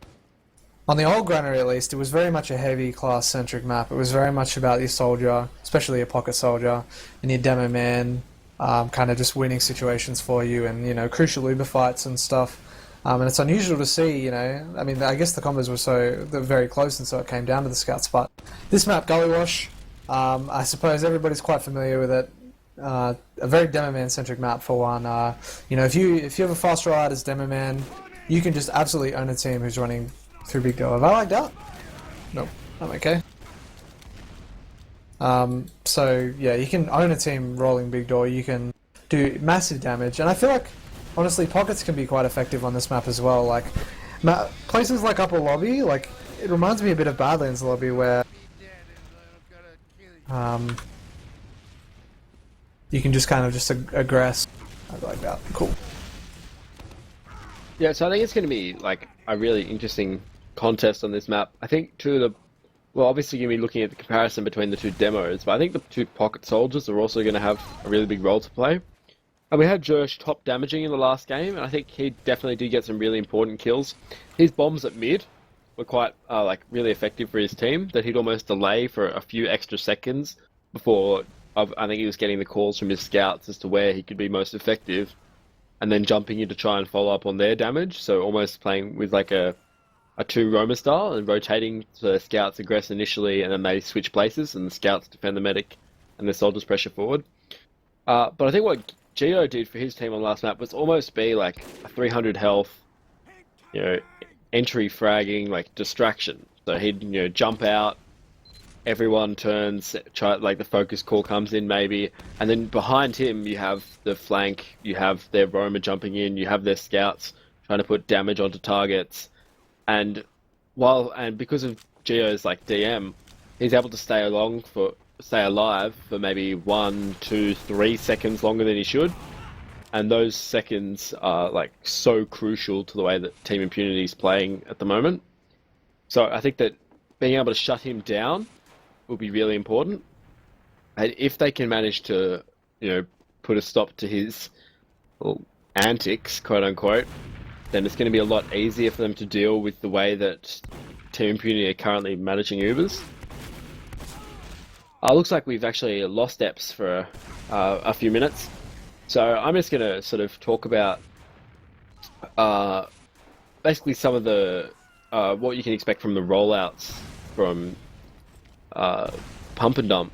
the old Granary, at least, it was very much a heavy class centric map. It was very much about your soldier, especially your pocket soldier, and your demo man, kind of just winning situations for you, and crucial Uber fights and stuff. And it's unusual to see, I guess the combos they're very close, and so it came down to the scouts. But this map, Gullywash. I suppose everybody's quite familiar with it. A very demo man centric map for one. If you have a fast ride as demo man, you can just absolutely own a team who's running through big door. Have I lagged out? Nope, I'm okay. So yeah, you can own a team rolling big door. You can do massive damage, and I feel like honestly, pockets can be quite effective on this map as well. Like places like Upper Lobby, like it reminds me a bit of Badlands Lobby where. You can just kind of aggress. I like that. Cool. Yeah, so I think it's going to be like a really interesting contest on this map. I think obviously going to be looking at the comparison between the two demos, but I think the two pocket soldiers are also going to have a really big role to play. And we had Jersh top damaging in the last game, and I think he definitely did get some really important kills. His bombs at mid were quite really effective for his team, that he'd almost delay for a few extra seconds before I think he was getting the calls from his scouts as to where he could be most effective, and then jumping in to try and follow up on their damage. So almost playing with like a two Roma style and rotating so the scouts aggress initially, and then they switch places and the scouts defend the medic and the soldiers pressure forward. But I think what Geo did for his team on the last map was almost be like a 300 health, entry fragging, like distraction. So he'd jump out, everyone turns, the focus call comes in maybe, and then behind him you have the flank, you have their Roma jumping in, you have their scouts trying to put damage onto targets, and because of Geo's DM, he's able to stay alive for maybe 1, 2, 3 seconds longer than he should. And those seconds are so crucial to the way that Team Impunity is playing at the moment. So I think that being able to shut him down will be really important. And if they can manage to, put a stop to his antics, quote unquote, then it's going to be a lot easier for them to deal with the way that Team Impunity are currently managing Ubers. Looks like we've actually lost Eps for a few minutes. So I'm just going to sort of talk about basically some of the what you can expect from the rollouts from Pump and Dump.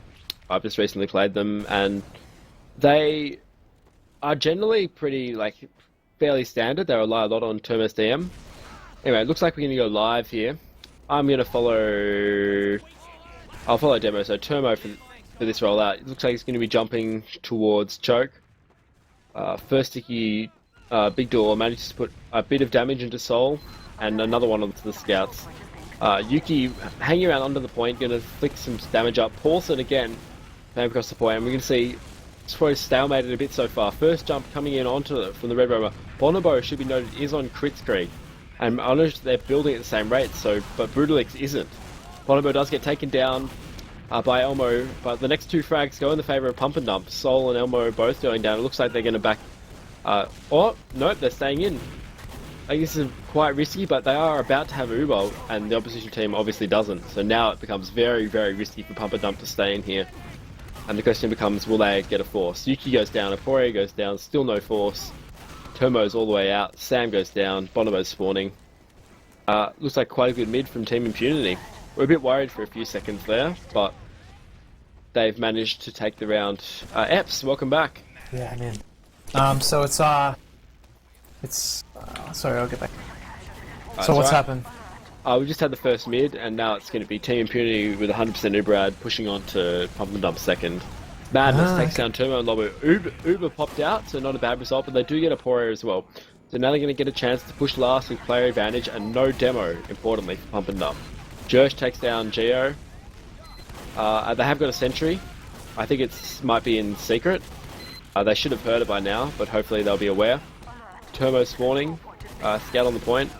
I've just recently played them, and they are generally pretty, like, fairly standard. They rely a lot on Termo's DM. Anyway, it looks like we're going to go live here. I'm going to follow... I'll follow Demo, so Termo for this rollout. It looks like he's going to be jumping towards Choke. First sticky Big Door manages to put a bit of damage into Soul, and another one onto the Scouts. Yuki hanging around under the point, going to flick some damage up. Paulson again, came across the point, and we're going to see it's probably stalemated a bit so far. First jump coming in from the Red Roamer. Bonobo, should be noted, is on crit screen. And I know they're building at the same rate, but Brodogs isn't. Bonobo does get taken down by Elmo, but the next two frags go in the favour of Pump and Dump. Soul and Elmo are both going down. It looks like they're going to back... oh, nope, they're staying in. I think this is quite risky, but they are about to have Ubo, and the opposition team obviously doesn't. So now it becomes very, very risky for Pump and Dump to stay in here. And the question becomes, will they get a force? Yuki goes down, Aporia goes down, still no force. Termo's all the way out, Sam goes down, Bonobo's spawning. Looks like quite a good mid from Team Impunity. We're a bit worried for a few seconds there, but they've managed to take the round. Eps, welcome back. Yeah, man. So it's sorry, I'll get back. So what's happened? We just had the first mid, and now it's going to be Team Impunity with 100% Uberad pushing on to Pump and Dump second. Madness takes down Turbo and Lobo. Uber popped out, so not a bad result, but they do get a Poria as well. So now they're going to get a chance to push last with player advantage and no demo, importantly, for Pump and Dump. Jersh takes down Geo. They have got a sentry. I think it might be in secret. They should have heard it by now, but hopefully they'll be aware. Turbo spawning. Scout on the point.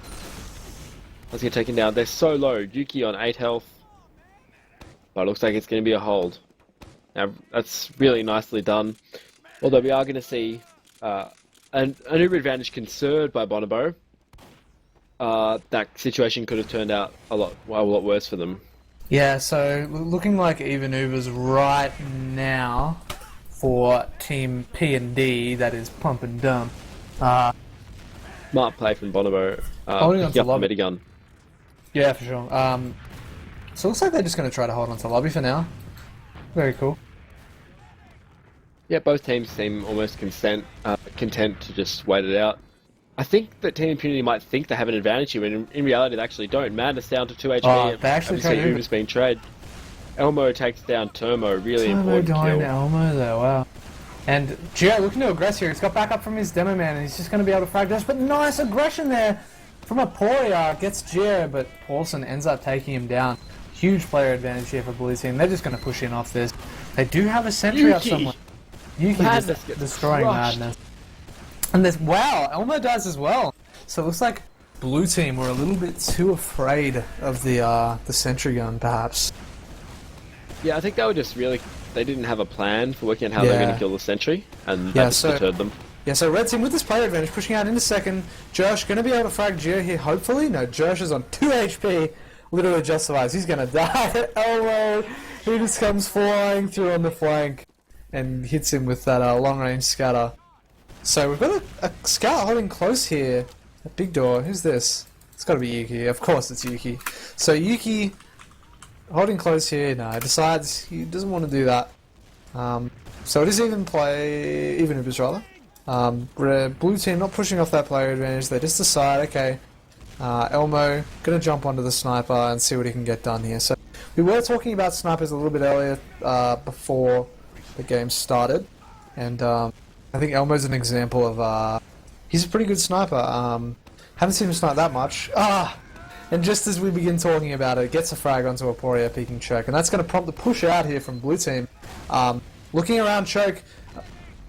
Let's get taken down. They're so low. Yuki on 8 health. But it looks like it's going to be a hold. Now, that's really nicely done. Although we are going to see an Uber advantage conserved by Bonobo. That situation could have turned out a lot worse for them. Yeah, so looking like even Ubers right now for Team P and D, that is Pump and Dump. Smart play from Bonobo. Holding on to the lobby. minigun. Yeah, for sure. So it looks like they're just going to try to hold on to lobby for now. Very cool. Yeah, both teams seem almost content to just wait it out. I think that Team Impunity might think they have an advantage here, when in reality they actually don't. Madness down to 2 HP. They actually tried to Uber's being traded. Elmo takes down Turmo, really important kill. Going to Elmo though, wow. And Gio looking to aggress here. He's got back up from his demo man, and he's just going to be able to frag dash. But nice aggression there from Aporia. Gets Gio, but Paulson ends up taking him down. Huge player advantage here for Blue Team. They're just going to push in off this. They do have a sentry up somewhere. Yuki just destroying Madness. And there's, wow, Elmo does as well. So it looks like Blue Team were a little bit too afraid of the sentry gun, perhaps. Yeah, I think they were just really... They didn't have a plan for working out how they're going to kill the sentry, and that just deterred them. Yeah, so Red Team with this player advantage, pushing out into second. Josh going to be able to frag Gio here, hopefully. No, Josh is on 2 HP. Literally justifies. He's going to die. Elmo, he just comes flying through on the flank and hits him with that long-range scatter. So we've got a scout holding close here. A big door. Who's this? It's got to be Yuki. Of course it's Yuki. So Yuki holding close here. No, decides he doesn't want to do that. So it is even Ubers rather. Blue Team not pushing off that player advantage. They just decide, okay, Elmo gonna jump onto the sniper and see what he can get done here. So we were talking about snipers a little bit earlier before the game started, and I think Elmo's an example of he's a pretty good sniper. Haven't seen him snipe that much. And just as we begin talking about it, gets a frag onto Aporia peeking Choke, and that's going to prompt the push out here from Blue Team. Looking around Choke,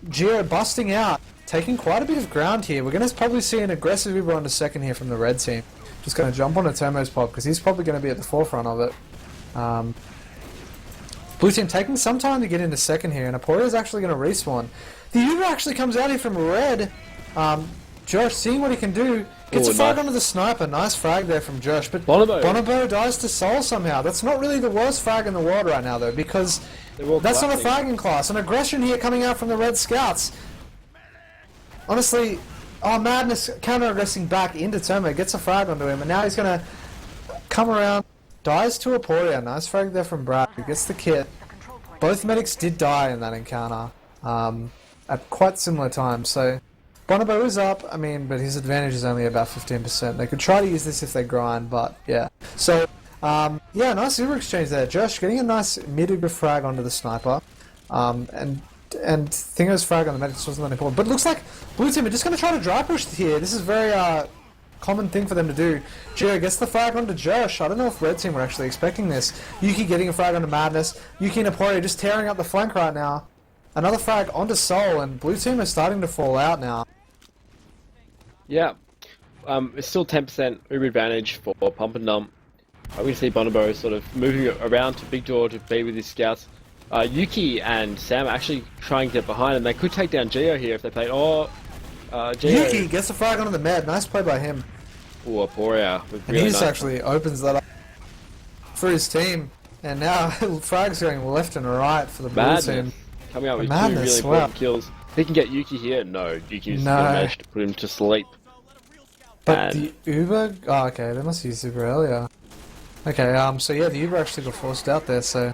Gio busting out, taking quite a bit of ground here. We're going to probably see an aggressive Uber onto second here from the Red Team. Just going to jump onto Termo's pop, because he's probably going to be at the forefront of it. Blue Team taking some time to get into second here, and Aporia's actually going to respawn. The Uber actually comes out here from Red. Josh seeing what he can do, gets a frag onto the sniper. Nice frag there from Josh, but Bonobo dies to Soul somehow. That's not really the worst frag in the world right now though, because that's not a fragging class. An aggression here coming out from the Red Scouts. Honestly, Madness counter-aggressing back into Termo, gets a frag onto him, and now he's going to come around, dies to Aporia. Nice frag there from Brad, who gets the kit. both medics did die in that encounter at quite similar times. So Bonobo is up, I mean, but his advantage is only about 15%. They could try to use this if they grind, but yeah. So, yeah, nice Uber exchange there. Josh getting a nice mid-Uber frag onto the sniper. And Thingo's frag on the medic just wasn't that important. But it looks like Blue Team are just going to try to dry push here. This is very common thing for them to do. Gio gets the frag onto Josh. I don't know if Red Team were actually expecting this. Yuki getting a frag onto Madness. Yuki and Aporia just tearing up the flank right now. Another frag onto Soul, and Blue Team are starting to fall out now. Yeah. It's still 10% Uber advantage for Pump and Dump. We see Bonobo sort of moving around to Big Door to be with his scouts. Yuki and Sam are actually trying to get behind, and they could take down Gio here if they play. Gio. Yuki gets the frag onto the med. Nice play by him. Oh, Aporia. And he just actually opens that up for his team. And now frags going left and right for the Blue Team. Coming out with two really important kills. If he can get Yuki here, no. Yuki's going to manage to put him to sleep. But the Uber... Oh, okay, they must use Uber earlier. Okay, so yeah, the Uber actually got forced out there, so...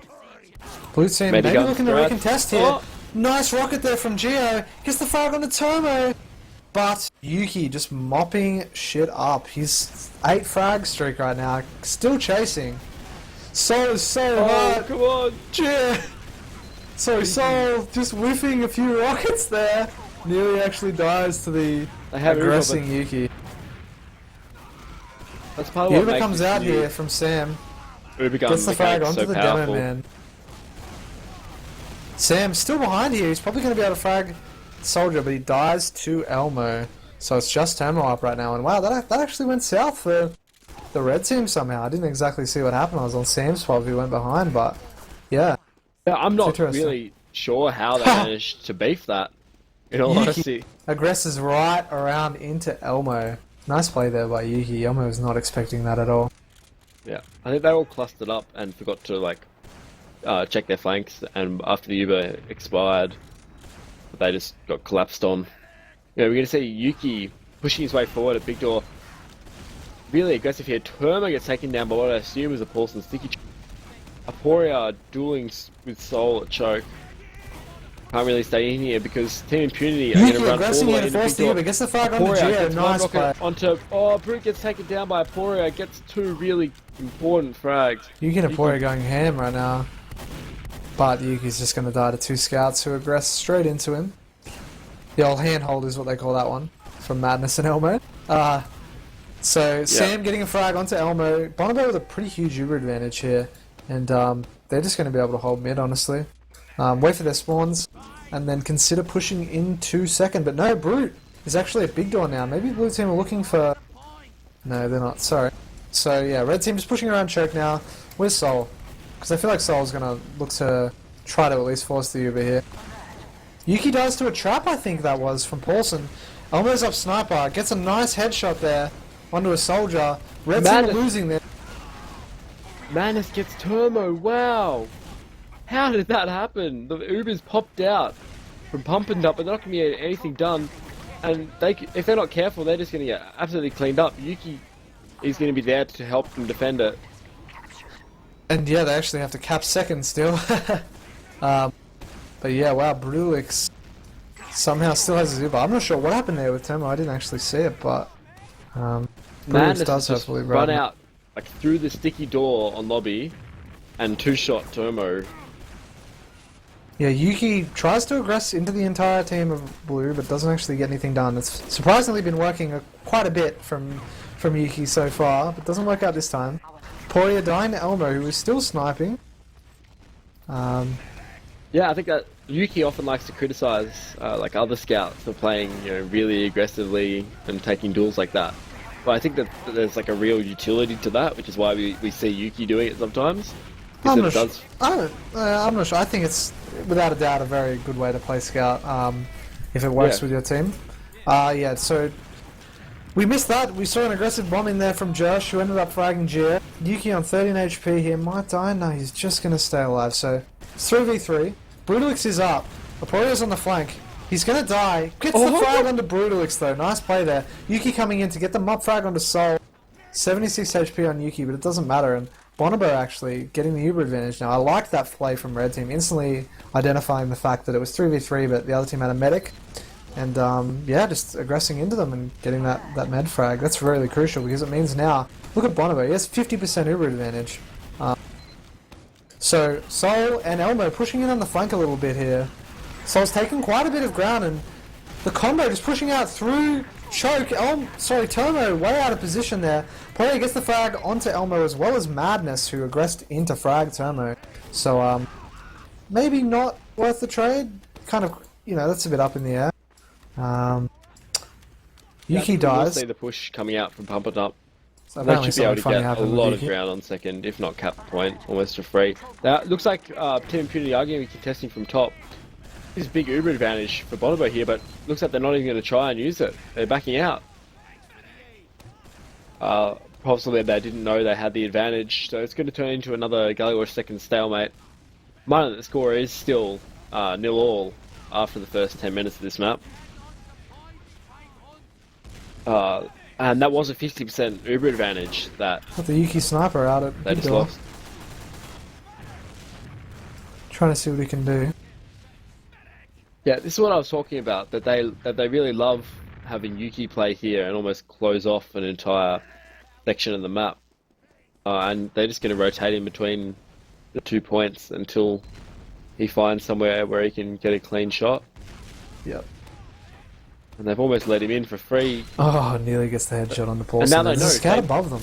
Blue Team maybe looking to recontest here. Oh. Nice rocket there from Gio. Gets the frag on the Tomo. But Yuki just mopping shit up. He's 8 frag streak right now. Still chasing. Soul is so hard. Come on. Gio. So Soul just whiffing a few rockets there. Nearly actually dies to the aggressing Yuki. That's part of what Uber comes out here from Sam. Uber gets the frag onto the demo man. Sam's still behind here. He's probably going to be able to frag Soldier, but he dies to Elmo. So it's just Tomo up right now. And wow, that actually went south for the Red Team somehow. I didn't exactly see what happened. I was on Sam's spot. He went behind, but yeah. Yeah, I'm not really sure how they managed to beef that, in all honesty. Aggresses right around into Elmo. Nice play there by Yuki. Elmo was not expecting that at all. Yeah, I think they all clustered up and forgot to like check their flanks, and after the Uber expired, they just got collapsed on. Yeah, we're going to see Yuki pushing his way forward at Big Door. Really aggressive here. Terma gets taken down by what I assume is a Paulson sticky. Aporia dueling with Soul at choke. Can't really stay in here because Team Impunity are going to run all the way into Big Door. Gets the frag onto Gio. Nice play. Brute gets taken down by Aporia. Gets 2 really important frags. Yuki and Aporia going ham right now. But Yuki's just going to die to 2 scouts who aggress straight into him. The old handhold is what they call that one. From Madness and Elmo. Sam getting a frag onto Elmo. Bonobo with a pretty huge Uber advantage here. And they're just going to be able to hold mid, honestly. Wait for their spawns. And then consider pushing into second. But no, Brute is actually at Big Door now. Maybe Blue Team are looking for... No, they're not. Sorry. So yeah, Red Team just pushing around choke now. Where's Soul? Because I feel like Soul's going to look to try to at least force the Uber here. Yuki dies to a trap, I think that was, from Paulson. Elmo's up sniper, gets a nice headshot there onto a soldier. Red Team are losing there. Madness gets Termo, wow! How did that happen? The Uber's popped out from Pump and Dump, but they're not going to get anything done. And if they're not careful, they're just going to get absolutely cleaned up. Yuki is going to be there to help them defend it. And yeah, they actually have to cap second still. But yeah, wow, Brulix somehow still has his Uber. I'm not sure what happened there with Tomo. I didn't actually see it, but Brulix does hopefully run out like through the sticky door on lobby and 2-shot Tomo. Yeah, Yuki tries to aggress into the entire team of Blue, but doesn't actually get anything done. It's surprisingly been working quite a bit from Yuki so far, but doesn't work out this time. Poria dying to Elmo, who is still sniping. Yeah, I think that Yuki often likes to criticize like other scouts for playing, really aggressively and taking duels like that. But I think that there's like a real utility to that, which is why we see Yuki doing it sometimes. I'm not sure. I think it's without a doubt a very good way to play scout if it works with your team. Yeah, so we missed that. We saw an aggressive bomb in there from Josh, who ended up fragging Gio. Yuki on 13 HP here might die. No, he's just going to stay alive. So it's 3v3. Brutalix is up. Aporia's on the flank. He's going to die. Gets the frag onto Brutalix though. Nice play there. Yuki coming in to get the mob frag onto Soul. 76 HP on Yuki, but it doesn't matter. And Bonobo actually getting the Uber advantage now. I liked that play from Red Team, instantly identifying the fact that it was 3v3, but the other team had a medic. And yeah, just aggressing into them and getting that med frag. That's really crucial because it means now, look at Bonobo, he has 50% Uber advantage. So Sol and Elmo pushing in on the flank a little bit here. Sol's taking quite a bit of ground, and the combo just pushing out through Choke. Tomo way out of position there. Poirier gets the frag onto Elmo as well as Madness, who aggressed into frag Tomo. So maybe not worth the trade. Kind of, you know, that's a bit up in the air. Yuki dies. We'll see the push coming out from Pump It Up. So They should be able to get a lot of Yuki. ground on second, if not cap point, almost for free. Now, it looks like Team Impunity are going to be contesting from top. This is a big Uber advantage for Bonobo here, but looks like they're not even going to try and use it. They're backing out. Possibly they didn't know they had the advantage, so it's going to turn into another Gullywash second stalemate. Mind that the score is still 0-all after the first 10 minutes of this map. And that was a 50% Uber advantage that Got the Yuki sniper out at they big just door. lost. Trying to see what he can do. Yeah, this is what I was talking about, that they really love having Yuki play here and almost close off an entire section of the map. And they're just going to rotate in between the 2 points until he finds somewhere where he can get a clean shot. Yep. And they've almost let him in for free. Oh, nearly gets the headshot on the pulse. And now they There's know. a scout above them.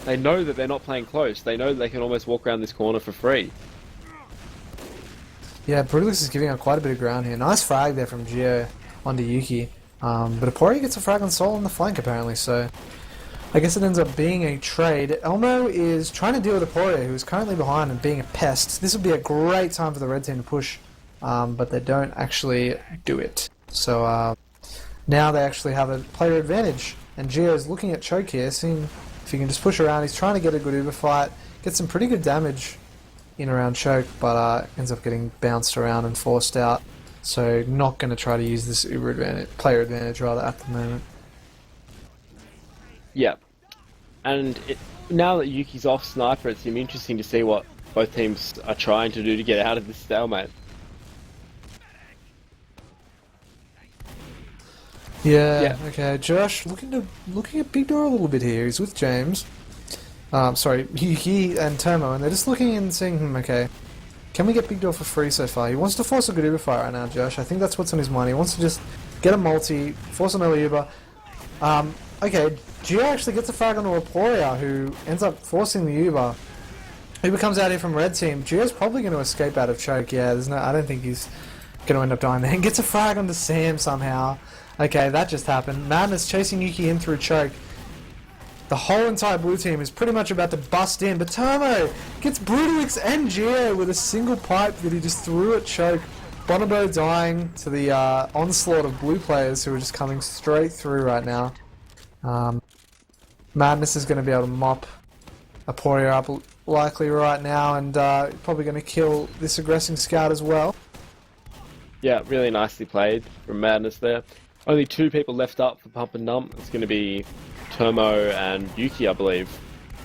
They know that they're not playing close. They know that they can almost walk around this corner for free. Yeah, Brodogs is giving up quite a bit of ground here. Nice frag there from Gio onto Yuki. But Apori gets a frag on Sol on the flank apparently, so I guess it ends up being a trade. Elmo is trying to deal with Apori, who's currently behind and being a pest. This would be a great time for the red team to push, but they don't actually do it. So now they actually have a player advantage, and Gio's looking at Choke here, seeing if he can just push around. He's trying to get a good Uber fight, get some pretty good damage in around Choke, but ends up getting bounced around and forced out. So not going to try to use this Uber advantage, player advantage rather at the moment. Yeah. And now that Yuki's off Sniper, it's going to be interesting to see what both teams are trying to do to get out of this stalemate. Yeah. Okay. Josh looking at Big Door a little bit here. He's with James. Sorry, Yuki and Tomo, and they're just looking and saying, okay, can we get Big Door for free so far? He wants to force a good Uber fight right now, Josh. I think that's what's on his mind. He wants to just get a multi, force an early Uber. Okay, Gio actually gets a frag onto Aporia, who ends up forcing the Uber. Uber comes out here from red team. Gio's probably going to escape out of Choke. Yeah, I don't think he's going to end up dying there. And gets a frag onto Sam somehow. Okay, that just happened. Madness chasing Yuki in through Choke. The whole entire blue team is pretty much about to bust in, but Tomo gets Brodogs and Gio with a single pipe that he just threw at Choke. Bonobo dying to the onslaught of blue players who are just coming straight through right now. Madness is going to be able to mop Aporia up likely right now, and probably going to kill this aggressing scout as well. Yeah, really nicely played from Madness there. Only 2 people left up for Pump and Dump. It's going to be Tomo and Yuki, I believe.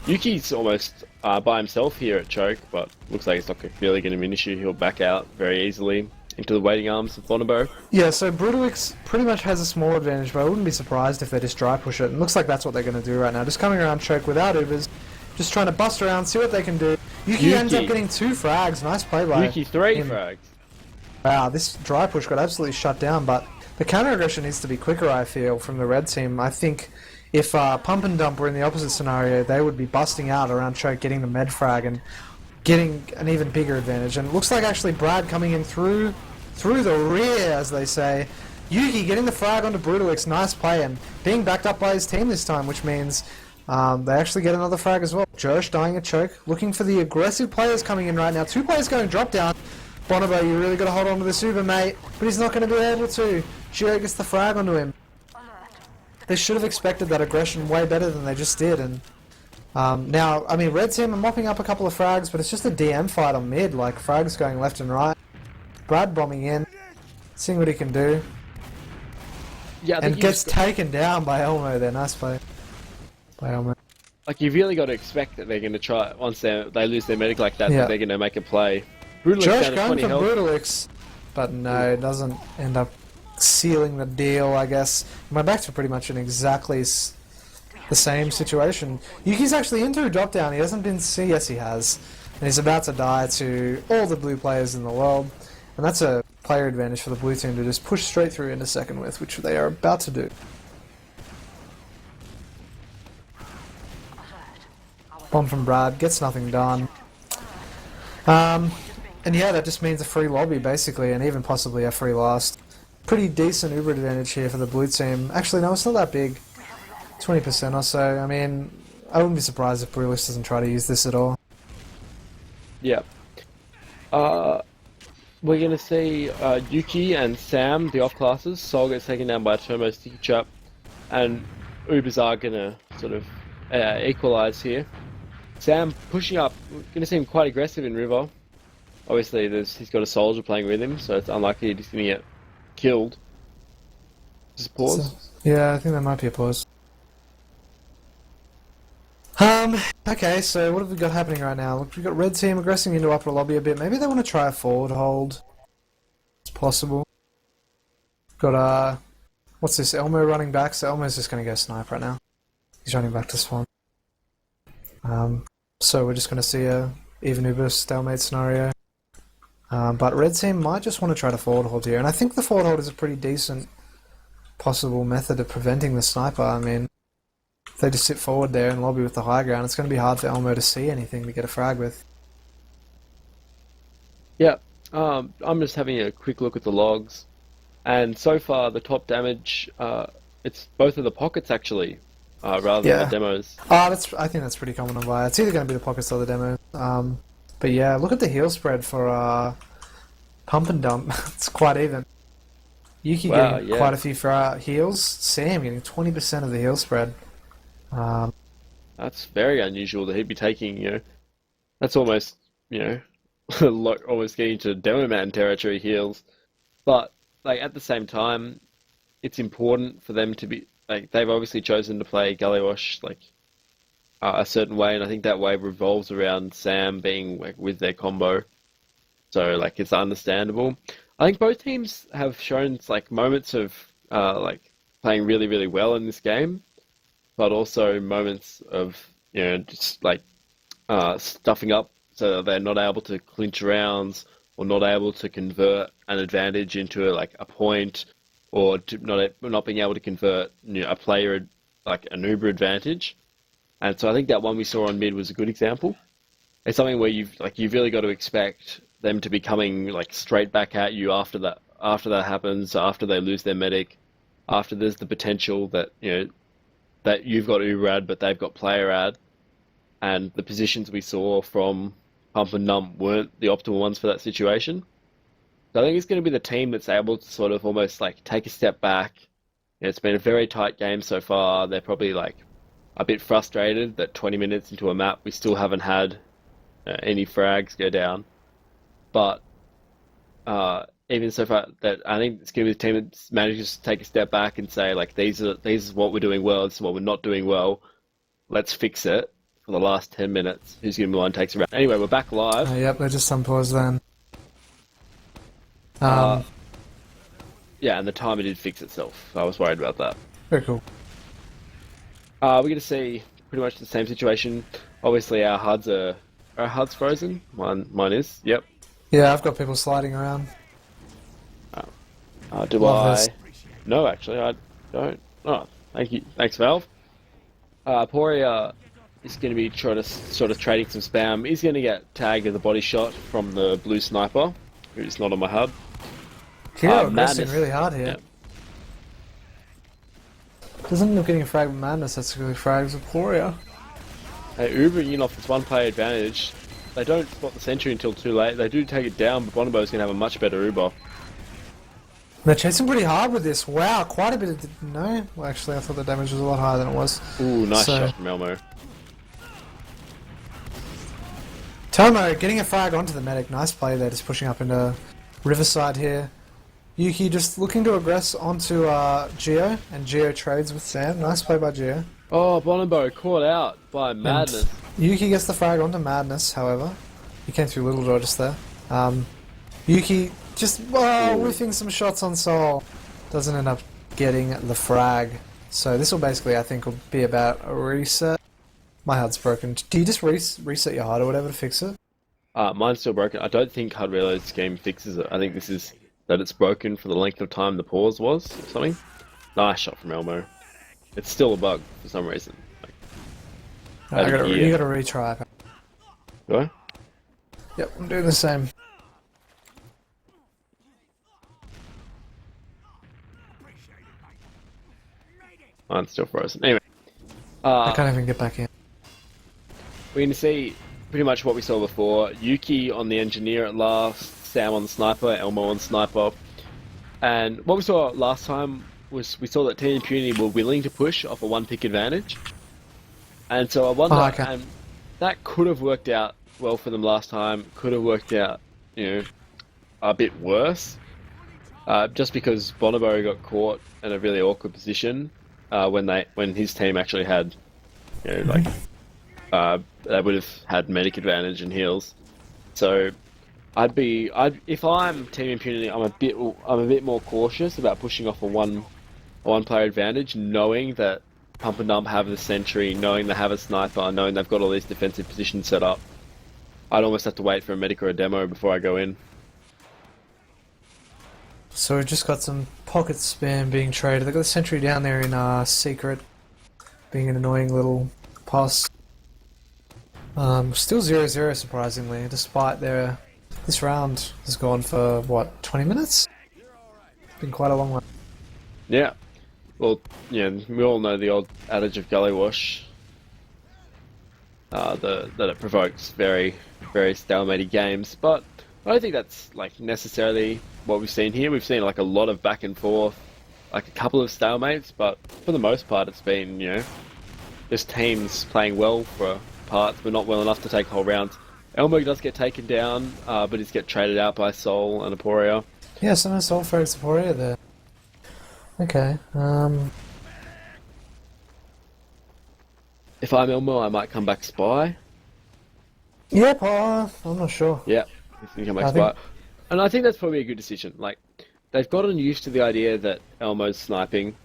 Yuki's almost by himself here at Choke, but looks like it's not really going to be an issue. He'll back out very easily into the waiting arms of Bonobo. Yeah, so Brodogs pretty much has a small advantage, but I wouldn't be surprised if they just dry push it. And looks like that's what they're going to do right now. Just coming around Choke without Ubers, just trying to bust around, see what they can do. Yuki ends up getting 2 frags. Nice play by Yuki 3 him. frags. Wow, this dry push got absolutely shut down, but the counter aggression needs to be quicker, I feel, from the red team. I think if Pump and Dump were in the opposite scenario, they would be busting out around Choke, getting the med frag and getting an even bigger advantage. And it looks like actually Brad coming in through the rear, as they say. Yuki getting the frag onto Brodogs, nice play, and being backed up by his team this time, which means they actually get another frag as well. Josh dying at Choke, looking for the aggressive players coming in right now. 2 players going drop down. Bonobo, you really got to hold on to this Uber, mate, but he's not going to be able to. Gio gets the frag onto him. They should have expected that aggression way better than they just did, and now, I mean, red team are mopping up a couple of frags, but it's just a DM fight on mid, like frags going left and right. Brad bombing in, seeing what he can do, Yeah, and gets taken down by Elmo there. Nice play by Elmo. like you've really got to expect that they're going to try once they lose their medic like that, Yeah. that they're going to make a play. Brutalix Josh down to going 20 for health. Brutalix, but no, it doesn't end up sealing the deal, I guess. My back to pretty much an exactly the same situation. Yuki's actually into a drop down. He hasn't been seen. Yes, he has. And he's about to die to all the blue players in the world. And that's a player advantage for the blue team to just push straight through into second with, which they are about to do. Bomb from Brad, gets nothing done. And yeah, that just means a free lobby, basically, and even possibly a free last. Pretty decent Uber advantage here for the blue team. Actually, no, it's not that big. 20% or so. I mean, I wouldn't be surprised if Brutalix doesn't try to use this at all. Yeah. We're going to see Yuki and Sam, the off classes. Sol gets taken down by a Turbo Sticky Trap, and Ubers are going to sort of equalise here. Sam pushing up, going to seem quite aggressive in River. Obviously, he's got a soldier playing with him, so it's unlikely he's going to get killed. Just pause. So, yeah, I think that might be a pause. Okay, so what have we got happening right now? Look, we've got red team aggressing into upper lobby a bit. Maybe they want to try a forward hold. It's possible. Got, what's this, Elmo running back? So Elmo's just going to go snipe right now. He's running back to spawn. So we're just going to see a even Uber stalemate scenario. But red team might just want to try to forward hold here. And I think the forward hold is a pretty decent possible method of preventing the sniper. I mean, if they just sit forward there and lobby with the high ground, it's going to be hard for Elmo to see anything to get a frag with. Yeah, I'm just having a quick look at the logs. And so far, the top damage, it's both of the pockets actually, rather than the demos. I think that's pretty common on buy. It's either going to be the pockets or the demos. But yeah, look at the heal spread for Pump and Dump. It's quite even. Yuki getting quite a few heals. Sam getting 20% of the heal spread. That's very unusual that he'd be taking, that's almost, almost getting to Demo Man territory heals. But, at the same time, it's important for them to be, they've obviously chosen to play Gullywash, a certain way, and I think that way revolves around Sam being, with their combo. So, it's understandable. I think both teams have shown, moments of, playing really, really well in this game, but also moments of, just, stuffing up so that they're not able to clinch rounds or not able to convert an advantage into, a point, or not being able to convert a player, an Uber advantage. And so I think that one we saw on mid was a good example. It's something where you've really got to expect them to be coming straight back at you after that happens, after they lose their medic, after there's the potential that that you've got Uber ad but they've got player ad, and the positions we saw from Pump and Dump weren't the optimal ones for that situation. So I think it's going to be the team that's able to sort of almost take a step back. It's been a very tight game so far. They're probably a bit frustrated that 20 minutes into a map we still haven't had any frags go down. But even so far, that I think it's going to be the team that manages to take a step back and say, these is what we're doing well, this is what we're not doing well. Let's fix it for the last 10 minutes. Who's going to be the one takes around? Anyway, we're back live. Yep, they're just unpaused then. Yeah, and the timer did fix itself. I was worried about that. Very cool. We're going to see pretty much the same situation. Obviously, our HUD's frozen. Mine is. Yep. Yeah, I've got people sliding around. Do Love I? this. No, actually, I don't. Oh, thank you. Thanks, Valve. Poria is going to be trying to sort of trading some spam. He's going to get tagged with a body shot from the blue sniper, who's not on my HUD. Hero aggressing really hard here. Yep. Doesn't end up getting a frag with Madness, that's really frags with Poria. Hey, Ubering in off this one player advantage. They don't spot the sentry until too late. They do take it down, but Bonobo's going to have a much better Uber. They're chasing pretty hard with this. Wow, quite a bit of... No? Well, actually, I thought the damage was a lot higher than it was. Ooh, nice shot from Elmo. Tomo getting a frag onto the medic. Nice play there, just pushing up into Riverside here. Yuki just looking to aggress onto Geo, and Geo trades with Sam. Nice play by Geo. Oh, Bonobo caught out by Madness. And Yuki gets the frag onto Madness, however. He came through Little Draw just there. Yuki just whiffing some shots on Soul. Doesn't end up getting the frag. So this will basically, I think, will be about a reset. My HUD's broken. Do you just reset your HUD or whatever to fix it? Mine's still broken. I don't think HUD Reload Scheme fixes it. I think this is that it's broken for the length of time the pause was or something. Nice shot from Elmo. It's still a bug for some reason. Like, you gotta retry. Do I? Yep, I'm doing the same. Mine's still frozen. Anyway. I can't even get back in. We're going to see pretty much what we saw before. Yuki on the Engineer at last, Sam on the Sniper, Elmo on Sniper. And what we saw last time was we saw that Team Impunity were willing to push off a one-pick advantage. And so I wonder, and that could have worked out well for them last time, could have worked out, a bit worse. Just because Bonobo got caught in a really awkward position when his team actually had, they would have had medic advantage and heals. So if I'm Team Impunity, I'm a bit more cautious about pushing off a one player advantage, knowing that Pump and Dump have the sentry, knowing they have a sniper, knowing they've got all these defensive positions set up. I'd almost have to wait for a medic or a demo before I go in. So we've just got some pocket spam being traded. They've got the sentry down there in secret, being an annoying little pass. Still 0-0 surprisingly, despite this round has gone for, what, 20 minutes? It's been quite a long one. Yeah. Well, we all know the old adage of Gullywash. That it provokes very, very stalemated games, but I don't think that's necessarily what we've seen here. We've seen a lot of back and forth, a couple of stalemates, but for the most part it's been, just teams playing well for parts, but not well enough to take whole rounds. Elmo does get taken down, but he's get traded out by Soul and Aporia. Yeah, some Soul frags Aporia there. Okay, If I'm Elmo, I might come back Spy. Yep, I'm not sure. Yeah, you come back Spy. And I think that's probably a good decision. They've gotten used to the idea that Elmo's sniping.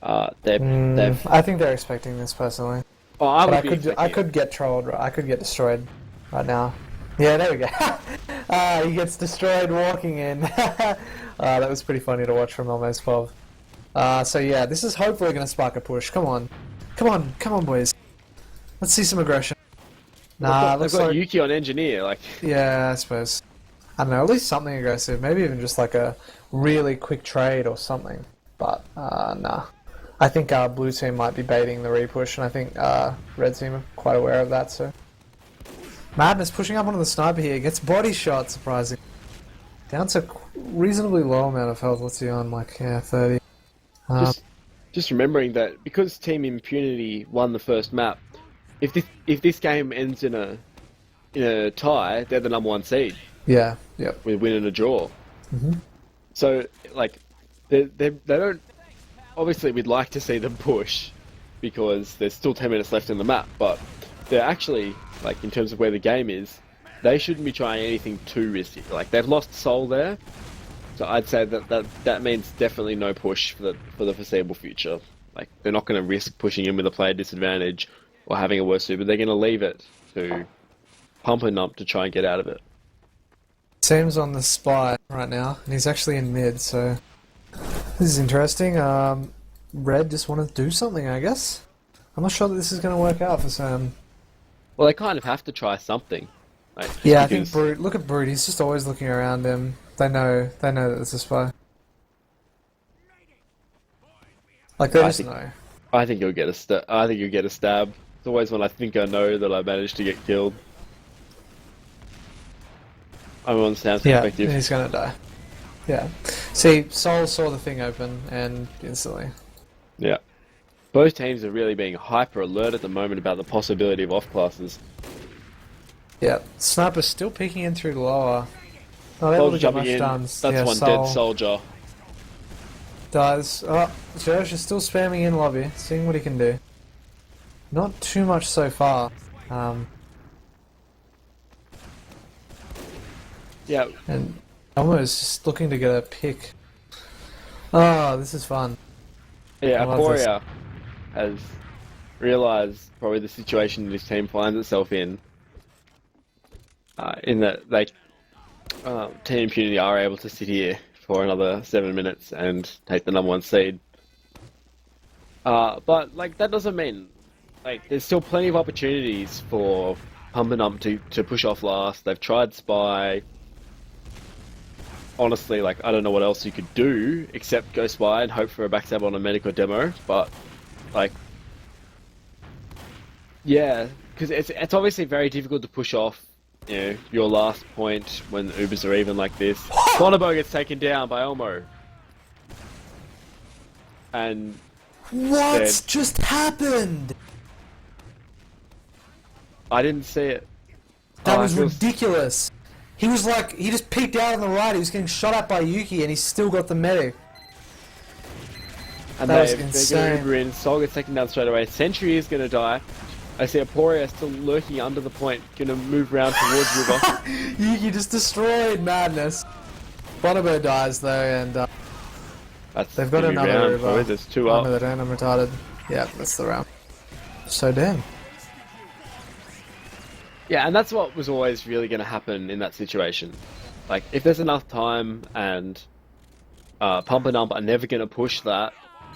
I think they're expecting this personally. Oh, I could get trolled. I could get destroyed right now. Yeah, there we go. He gets destroyed walking in. That was pretty funny to watch from Elmo's 12. So yeah, this is hopefully going to spark a push. Come on, boys. Let's see some aggression. Nah, they've got Yuki on Engineer. Yeah, I suppose. I don't know, at least something aggressive. Maybe even just a really quick trade or something. But nah. I think blue team might be baiting the repush, and I think red team are quite aware of that. So Madness pushing up onto the sniper here, gets body shot, surprising. Down to reasonably low amount of health. What's he on? 30. Just remembering that because Team Impunity won the first map, if this game ends in a tie, they're the #1 seed. Yeah. Yep. With win and a draw. Mm-hmm. So they don't. Obviously, we'd like to see them push because there's still 10 minutes left in the map, but they're actually, in terms of where the game is, they shouldn't be trying anything too risky. They've lost Soul there, so I'd say that means definitely no push for the foreseeable future. They're not going to risk pushing in with a player disadvantage or having a worse super. They're going to leave it to Pump and Dump to try and get out of it. Sam's on the Spy right now, and he's actually in mid, so this is interesting. Red just want to do something, I guess. I'm not sure that this is going to work out for Sam. Well, they kind of have to try something. Yeah, I think Brood. Look at Brood. He's just always looking around him. They know that it's a Spy. They just know. I think you'll get a stab. It's always when I think I know that I managed to get killed. I'm on Sam's perspective. Yeah, he's gonna die. Yeah. See, Soul saw the thing open and instantly. Yeah. Both teams are really being hyper alert at the moment about the possibility of off classes. Yeah. Sniper's still peeking in through the lower. Soldier jumping in. That's one dead soldier. Dies. Oh, Josh is still spamming in lobby, seeing what he can do. Not too much so far. Yeah. And Elmo is just looking to get a pick. Oh, this is fun. Yeah, I love this. Aporia has realised probably the situation that his team finds itself in that they Team Impunity are able to sit here for another 7 minutes and take the number 1 seed. But like that doesn't mean like there's still plenty of opportunities for Pump and Ump to push off last. They've tried Spy. Honestly, like I don't know what else you could do except go Spy and hope for a backstab on a medic or demo. But like, yeah, because it's obviously very difficult to push off, you know, your last point when Ubers are even like this. Bonobo gets taken down by Elmo, and What instead, just happened? I didn't see it. That Oh, was I feel ridiculous. He was like, he just peeked out on the right, he was getting shot at by Yuki and he still got the medic. And That was they're going insane. to Uber in. Sol gets taken down straight away. Sentry is going to die. I see Aporia still lurking under the point, going to move round towards River. Yuki just destroyed Madness. Bonobo dies though, and they've got gonna be another round, Uber. boys. There's 2 Oh, up. no, they don't. I'm retarded. Yeah, that's the round. So damn. Yeah, and that's what was always really going to happen in that situation. Like, if there's enough time and Pump and Ump are never going to push that,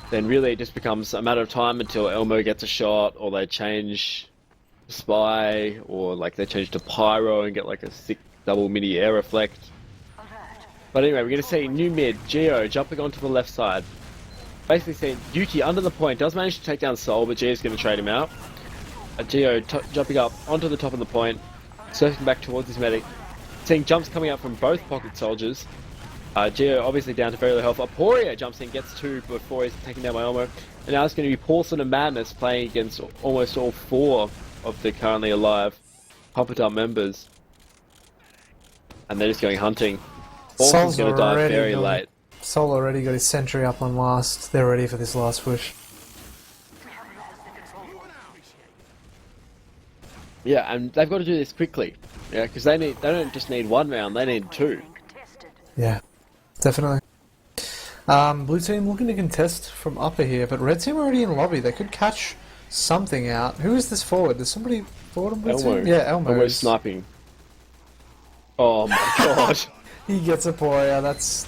then really it just becomes a matter of time until Elmo gets a shot, or they change Spy, or like they change to Pyro and get like a sick double mini air reflect. But anyway, we're going to see new mid, Geo jumping onto the left side. Basically seeing Yuki under the point, does manage to take down Sol, but Geo's going to trade him out. Geo jumping up onto the top of the point, surfing back towards his medic. Seeing jumps coming out from both pocket soldiers. Geo obviously down to very low health. Aporia jumps in, gets 2 before he's taken down by Elmo. And now it's going to be Paulson and Madness playing against almost all 4 of the currently alive Pump and Ump members. And they're just going hunting. Paulson's going to die very late. Sol already got his sentry up on last. They're ready for this last push. Yeah, and they've got to do this quickly. Yeah, because they don't just need 1 round, they need 2. Yeah, definitely. Blue team looking to contest from upper here, but red team already in lobby. They could catch something out. Who is this forward? There's somebody forward on blue Elmo. team? Yeah, Elmo. Elmo's sniping. Oh my god. He gets a Poria. That's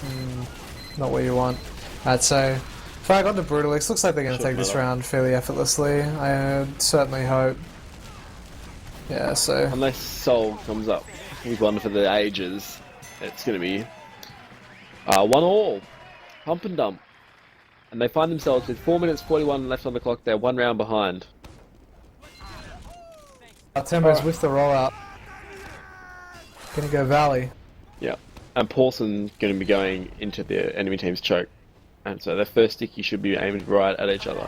not what you want. Alright, so frag onto Brodogs. Looks like they're going to take this round fairly effortlessly. I certainly hope. Yeah, so Unless Sol comes up with one for the ages, it's going to be 1-1. Pump and Dump. And they find themselves with 4 minutes 41 left on the clock. They're 1 round behind. Tembo's with the rollout. Gonna go Valley. Yeah. And Paulson's going to be going into the enemy team's choke. And so their first sticky should be aimed right at each other.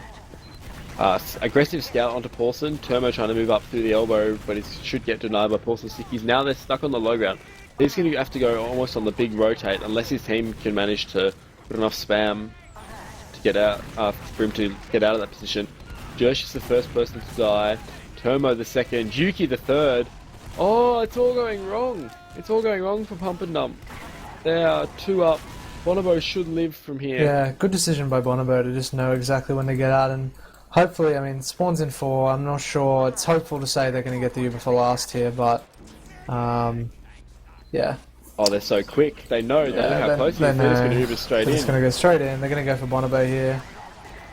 Aggressive scout onto Paulson. Turmo trying to move up through the elbow, but he should get denied by Paulson's stickies. Now they're stuck on the low ground. He's going to have to go almost on the big rotate unless his team can manage to put enough spam to get out, for him to get out of that position. Jersh is the first person to die. Turmo the second. Yuki the third. Oh, it's all going wrong. It's all going wrong for Pump and Dump. They are 2 up. Bonobo should live from here. Yeah, good decision by Bonobo to just know exactly when to get out, and hopefully, I mean, spawns in 4. I'm not sure. It's hopeful to say they're going to get the Uber for last here, but yeah. Oh, they're so quick. They know how close he is. They're just going to Uber straight in. They're just going to go straight in. They're going to go for Bonobo here.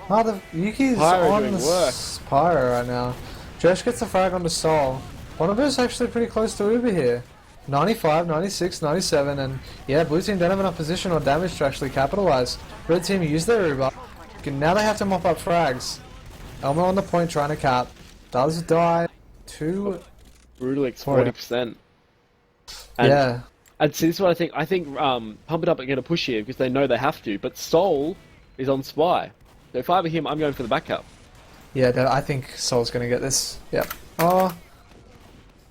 Oh, the Yuki's Pyro on doing the work. Pyro right now. Josh gets the frag onto Sol. Bonobo's actually pretty close to Uber here. 95, 96, 97, and yeah, blue team don't have enough position or damage to actually capitalize. Red team use their Uber. Now they have to mop up frags. Elmo on the point trying to cap. Does die. 2. Brutalix 40%. And, yeah. And see, this is what I think. I think Pump It Up are going to push here because they know they have to. But Sol is on Spy. So if I were him, I'm going for the backup. Yeah, I think Sol's going to get this. Yep. Oh.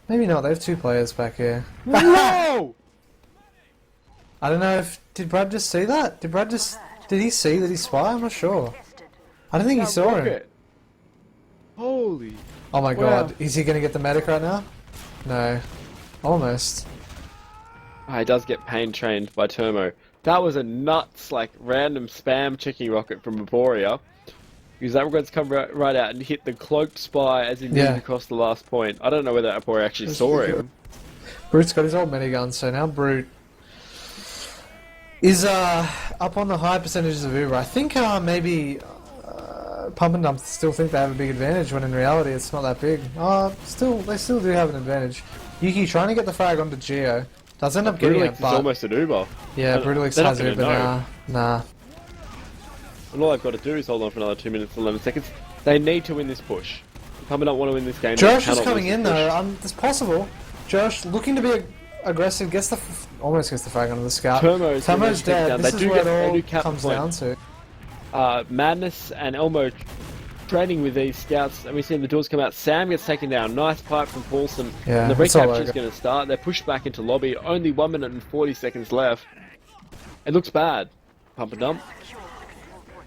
Maybe not. They have 2 players back here. No! I don't know if... Did Brad just see that? Did he see that he's Spy? I'm not sure. I don't think he saw him. Holy. Oh my Wow. god. Is he going to get the medic right now? No. Almost. Oh, he does get pain trained by Termo. That was a nuts, like, random spam checking rocket from Vaporia. Because that rocket's come right out and hit the cloaked spy as he moved across the last point. I don't know whether Vaporia actually saw him. Brute's got his old minigun, so now Brute is up on the high percentages of Uber. I think maybe Pump and Dump still think they have a big advantage when in reality it's not that big. They still do have an advantage. Yuki trying to get the frag onto Geo. Does end up getting it, Is but almost an Uber. yeah, Brodogs they're not has gonna Uber know. now. Nah. And all they've got to do is hold on for another 2 minutes and 11 seconds. They need to win this push. Pump and Dump want to win this game. Josh is They cannot coming lose in this push. though. It's possible. Josh looking to be aggressive, almost gets the frag onto the scout. Termo's dead. down. This They is do what get- it they all do cap comes point. down to. Madness and Elmo training with these scouts, and we see the doors come out. Sam gets taken down. Nice pipe from Paulson. Yeah, and the it's all recapture is over. going to start. They're pushed back into lobby. Only 1 minute and 40 seconds left. It looks bad. Pump and Dump.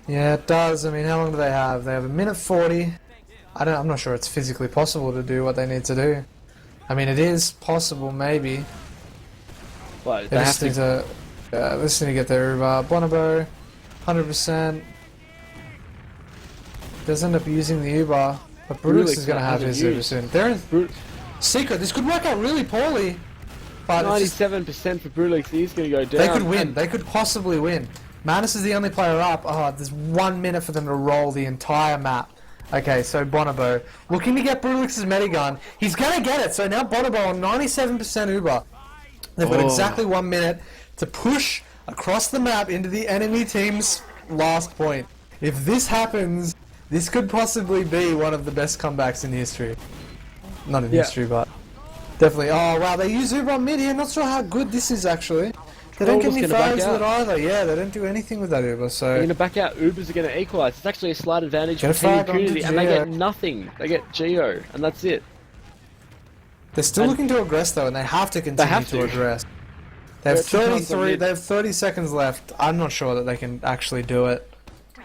Yeah, it does. I mean, how long do they have? They have 1:40. I'm not sure it's physically possible to do what they need to do. I mean, it is possible, maybe. But They they have just to. need to, they just need to get their Bonobo, 100%. Does end up using the Uber, but Brutix is going to have hasn't his Uber used. soon. They're in Brut- secret. This could work out really poorly, but it's just, 97% for Brulix. He's going to go down. they could win. They could possibly win. Manus is the only player up. Oh, there's 1 minute for them to roll the entire map. Okay, so Bonobo looking to get Brulix's Medigun. He's going to get it. So now Bonobo on 97% Uber. They've got exactly 1 minute to push across the map into the enemy team's last point. If this happens, this could possibly be one of the best comebacks in history. Not in history, but definitely. Oh wow, they use Uber on mid here. Not sure how good this is actually. They don't get any Troll's gonna back frags with it out. either. Yeah, they don't do anything with that Uber. They're So going to back out. Ubers are going to equalise. It's actually a slight advantage Get for a Team frag onto Impunity, and they Geo. get nothing. They get Geo, and that's it. they're still looking to aggress though, and they have to continue have to to. aggress. They They're have at 2 times on 33. mid. They have 30 seconds left. I'm not sure that they can actually do it.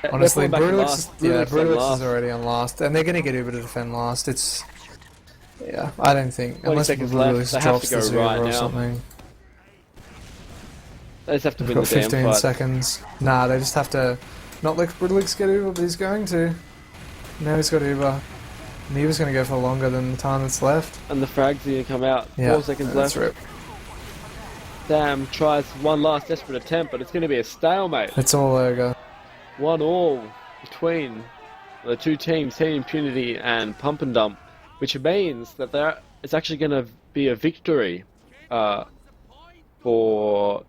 They're Honestly, falling back to Brulix, last. Brulix on is last. already on last, and they're going to get Uber to defend last. It's I don't think 20 unless seconds left, Brulix they have drops to go the Uber right or now. something. They just have to They've win got the damn 15 fight. seconds. Nah, they just have to not let Brulix get Uber, but he's going to. Now he's got Uber. And Uber's going to go for longer than the time that's left. And the frags are going to come out. Yeah, 4 seconds that's left. right. Sam tries one last desperate attempt, but it's going to be a stalemate. It's all over. 1-1 between the two teams, Team Impunity and Pump and Dump, which means that it's actually going to be a victory for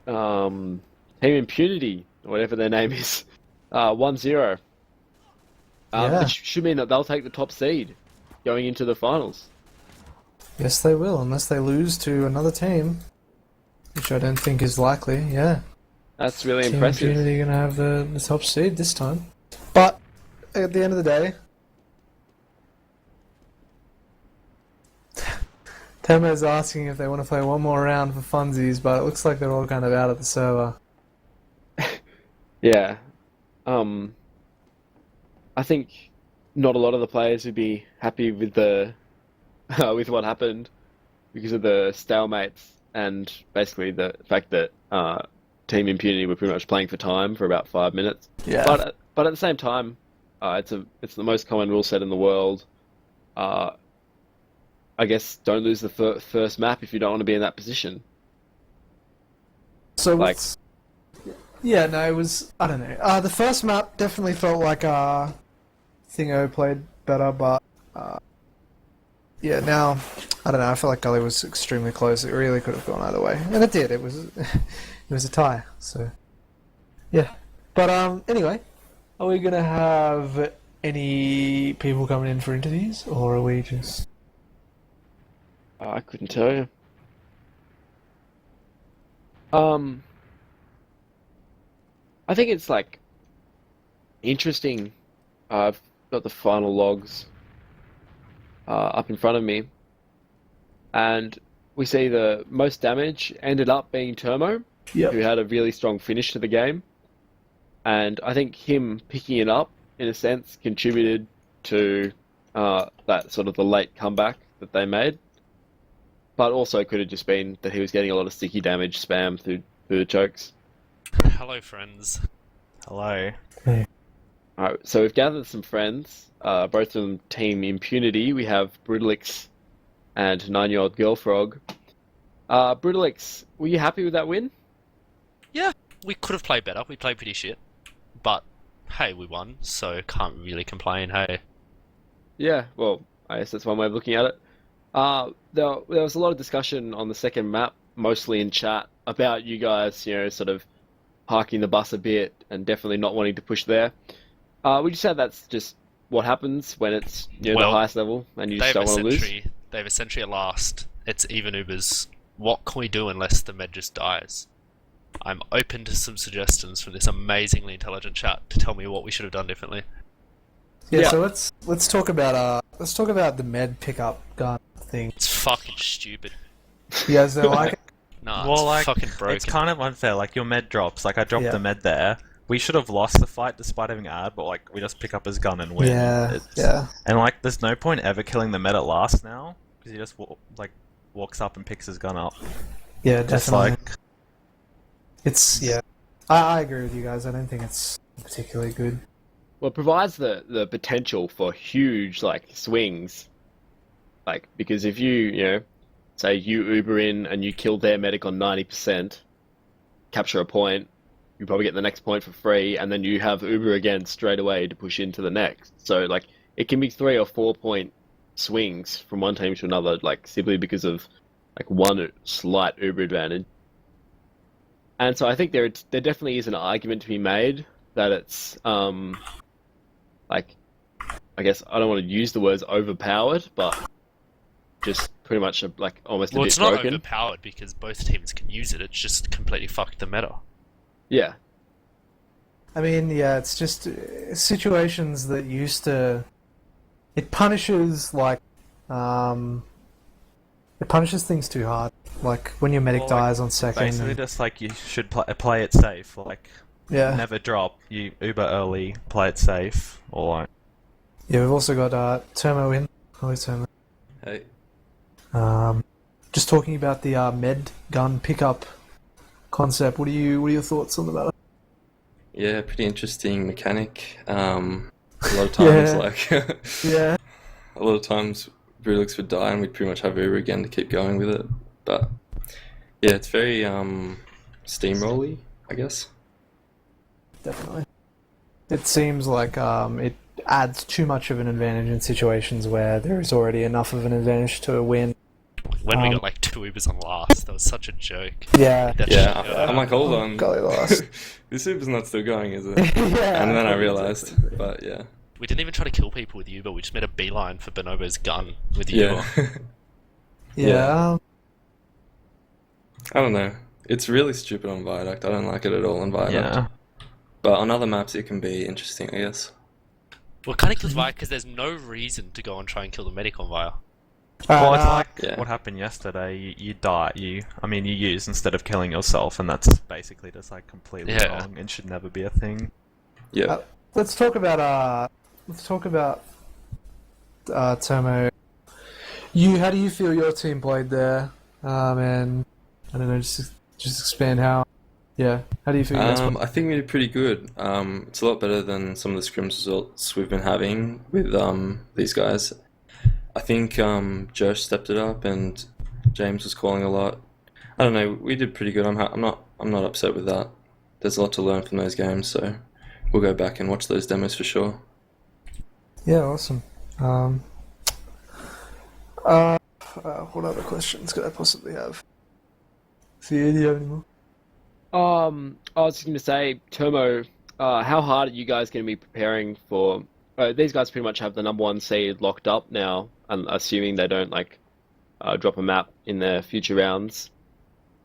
Team Impunity, or whatever their name is, 1-0. Yeah. Which should mean that they'll take the top seed going into the finals. Yes, they will, unless they lose to another team, which I don't think is likely. Yeah. That's really Team impressive. Impunity going to have the top seed this time. But at the end of the day, Temo's asking if they want to play one more round for funsies, but it looks like they're all kind of out of the server. Yeah. I think not a lot of the players would be happy with the with what happened because of the stalemates and basically the fact that Team Impunity were pretty much playing for time for about 5 minutes. Yeah. But at the same time, it's the most common rule set in the world. I guess don't lose the first map if you don't want to be in that position. So Like- yeah, no, it was, I don't know. The first map definitely felt like Thingo played better, but yeah, now I don't know. I feel like Gully was extremely close. It really could have gone either way, and it did. It was it was a tie. So yeah, but anyway, are we gonna have any people coming in for interviews, or are we just? I couldn't tell you. I think it's like interesting. I've got the final logs up in front of me, and we see the most damage ended up being Termo, Yep. who had a really strong finish to the game, and I think him picking it up in a sense contributed to that sort of the late comeback that they made, but also could have just been that he was getting a lot of sticky damage spam through the chokes. Hello, friends. Hello. Alright, so we've gathered some friends, both of them Team Impunity. We have Brutalix and 9-year-old Girlfrog. Brutalix, were you happy with that win? Yeah, we could have played better. We played pretty shit. But, hey, we won, so can't really complain, hey. Yeah, well, I guess that's one way of looking at it. There was a lot of discussion on the second map, mostly in chat, about you guys, sort of parking the bus a bit and definitely not wanting to push there. Would you say that's just what happens when it's the highest level and you just don't want to lose? They have a sentry at last. It's even Ubers. What can we do unless the med just dies? I'm open to some suggestions from this amazingly intelligent chat to tell me what we should have done differently. Yeah. So let's talk about the med pickup gun thing. It's fucking stupid. You guys don't like it? Nah, Well, it's fucking broken. it's kind of unfair. Like, your med drops. Like, I dropped the med there. We should have lost the fight despite having ad, but like, we just pick up his gun and win. Yeah. And like, there's no point ever killing the med at last now because he just walks up and picks his gun up. Yeah, Just definitely. like, It's I agree with you guys. I don't think it's particularly good. Well, it provides the potential for huge swings, because if you say you Uber in and you kill their medic on 90%, capture a point, you probably get the next point for free, and then you have Uber again straight away to push into the next. So it can be 3 or 4 point swings from one team to another, simply because of one slight Uber advantage. And so I think there definitely is an argument to be made that it's I guess I don't want to use the words overpowered, but just pretty much almost a bit it's not broken. overpowered because both teams can use it. It's just completely fucked the meta. Yeah. I mean, it's just situations that used to. It punishes things too hard. Like when your medic dies on second. basically just like you should play it safe. Like, never drop. You Uber early, play it safe, or like. Yeah, we've also got Termo in. Hello, Termo. Hey. Just talking about the med gun pickup concept. What are your thoughts on the matter? Yeah, pretty interesting mechanic. A lot of times, Yeah. a lot of times Brulix would die and we'd pretty much have Uber again to keep going with it. But yeah, it's very steamrolly, I guess. Definitely. It seems like it adds too much of an advantage in situations where there is already enough of an advantage to win. When we got 2 Ubers on last, that was such a joke. Yeah. I'm like, hold on. Gullywash. This Uber's not still going, is it? Yeah. And then I realised, but yeah. We didn't even try to kill people with Uber, we just made a beeline for Bonobo's gun with Yeah. Uber. Yeah. I don't know. It's really stupid on Viaduct. I don't like it at all on Viaduct. Yeah. But on other maps it can be interesting, I guess. Well, it kind of kills Via because there's no reason to go and try and kill the medic on Via. Well, it's like Yeah. what happened yesterday. You die. You use instead of killing yourself, and that's basically just completely wrong and should never be a thing. Yeah. Let's talk about Tomo. How do you feel your team played there? And I don't know, just expand how do you feel? You guys played? I think we did pretty good. It's a lot better than some of the scrims results we've been having with these guys. I think Josh stepped it up and James was calling a lot. I don't know. We did pretty good. I'm not upset with that. There's a lot to learn from those games, so we'll go back and watch those demos for sure. Yeah, awesome. What other questions could I possibly have? Do you have any more? I was just going to say, Termo, how hard are you guys going to be preparing for? These guys pretty much have the #1 seed locked up now, assuming they don't drop a map in their future rounds.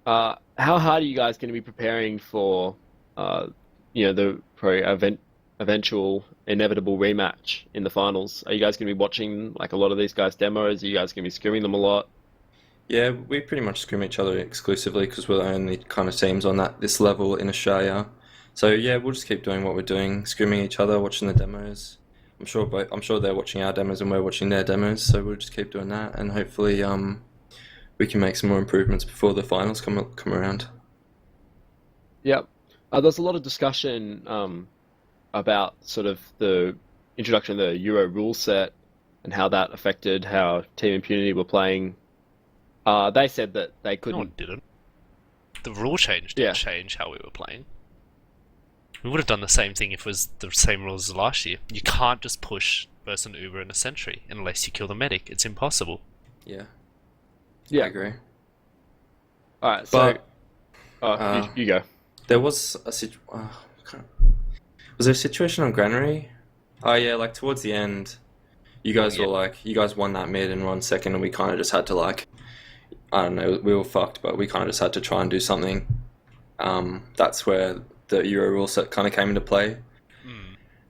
How hard are you guys going to be preparing for, the eventual inevitable rematch in the finals? Are you guys going to be watching a lot of these guys' demos? Are you guys going to be scrimming them a lot? Yeah, we pretty much scrim each other exclusively because we're the only kind of teams on this level in Australia. So yeah, we'll just keep doing what we're doing, scrimming each other, watching the demos. I'm sure they're watching our demos and we're watching their demos. So we'll just keep doing that, and hopefully we can make some more improvements before the finals come around. Yep. There's a lot of discussion about sort of the introduction of the Euro rule set and how that affected how Team Impunity were playing. They said that they couldn't. No, it didn't. The rule change didn't change how we were playing. We would have done the same thing if it was the same rules as last year. You can't just push versus an Uber and a Sentry unless you kill the medic. It's impossible. Yeah. Yeah. I agree. All right, so you go. There was was there a situation on Granary? Oh yeah, like towards the end, you guys were like, you guys won that mid and won second, and we kind of just had to like, I don't know, we were fucked, but we kind of just had to try and do something. That's where the Euro rule set kind of came into play.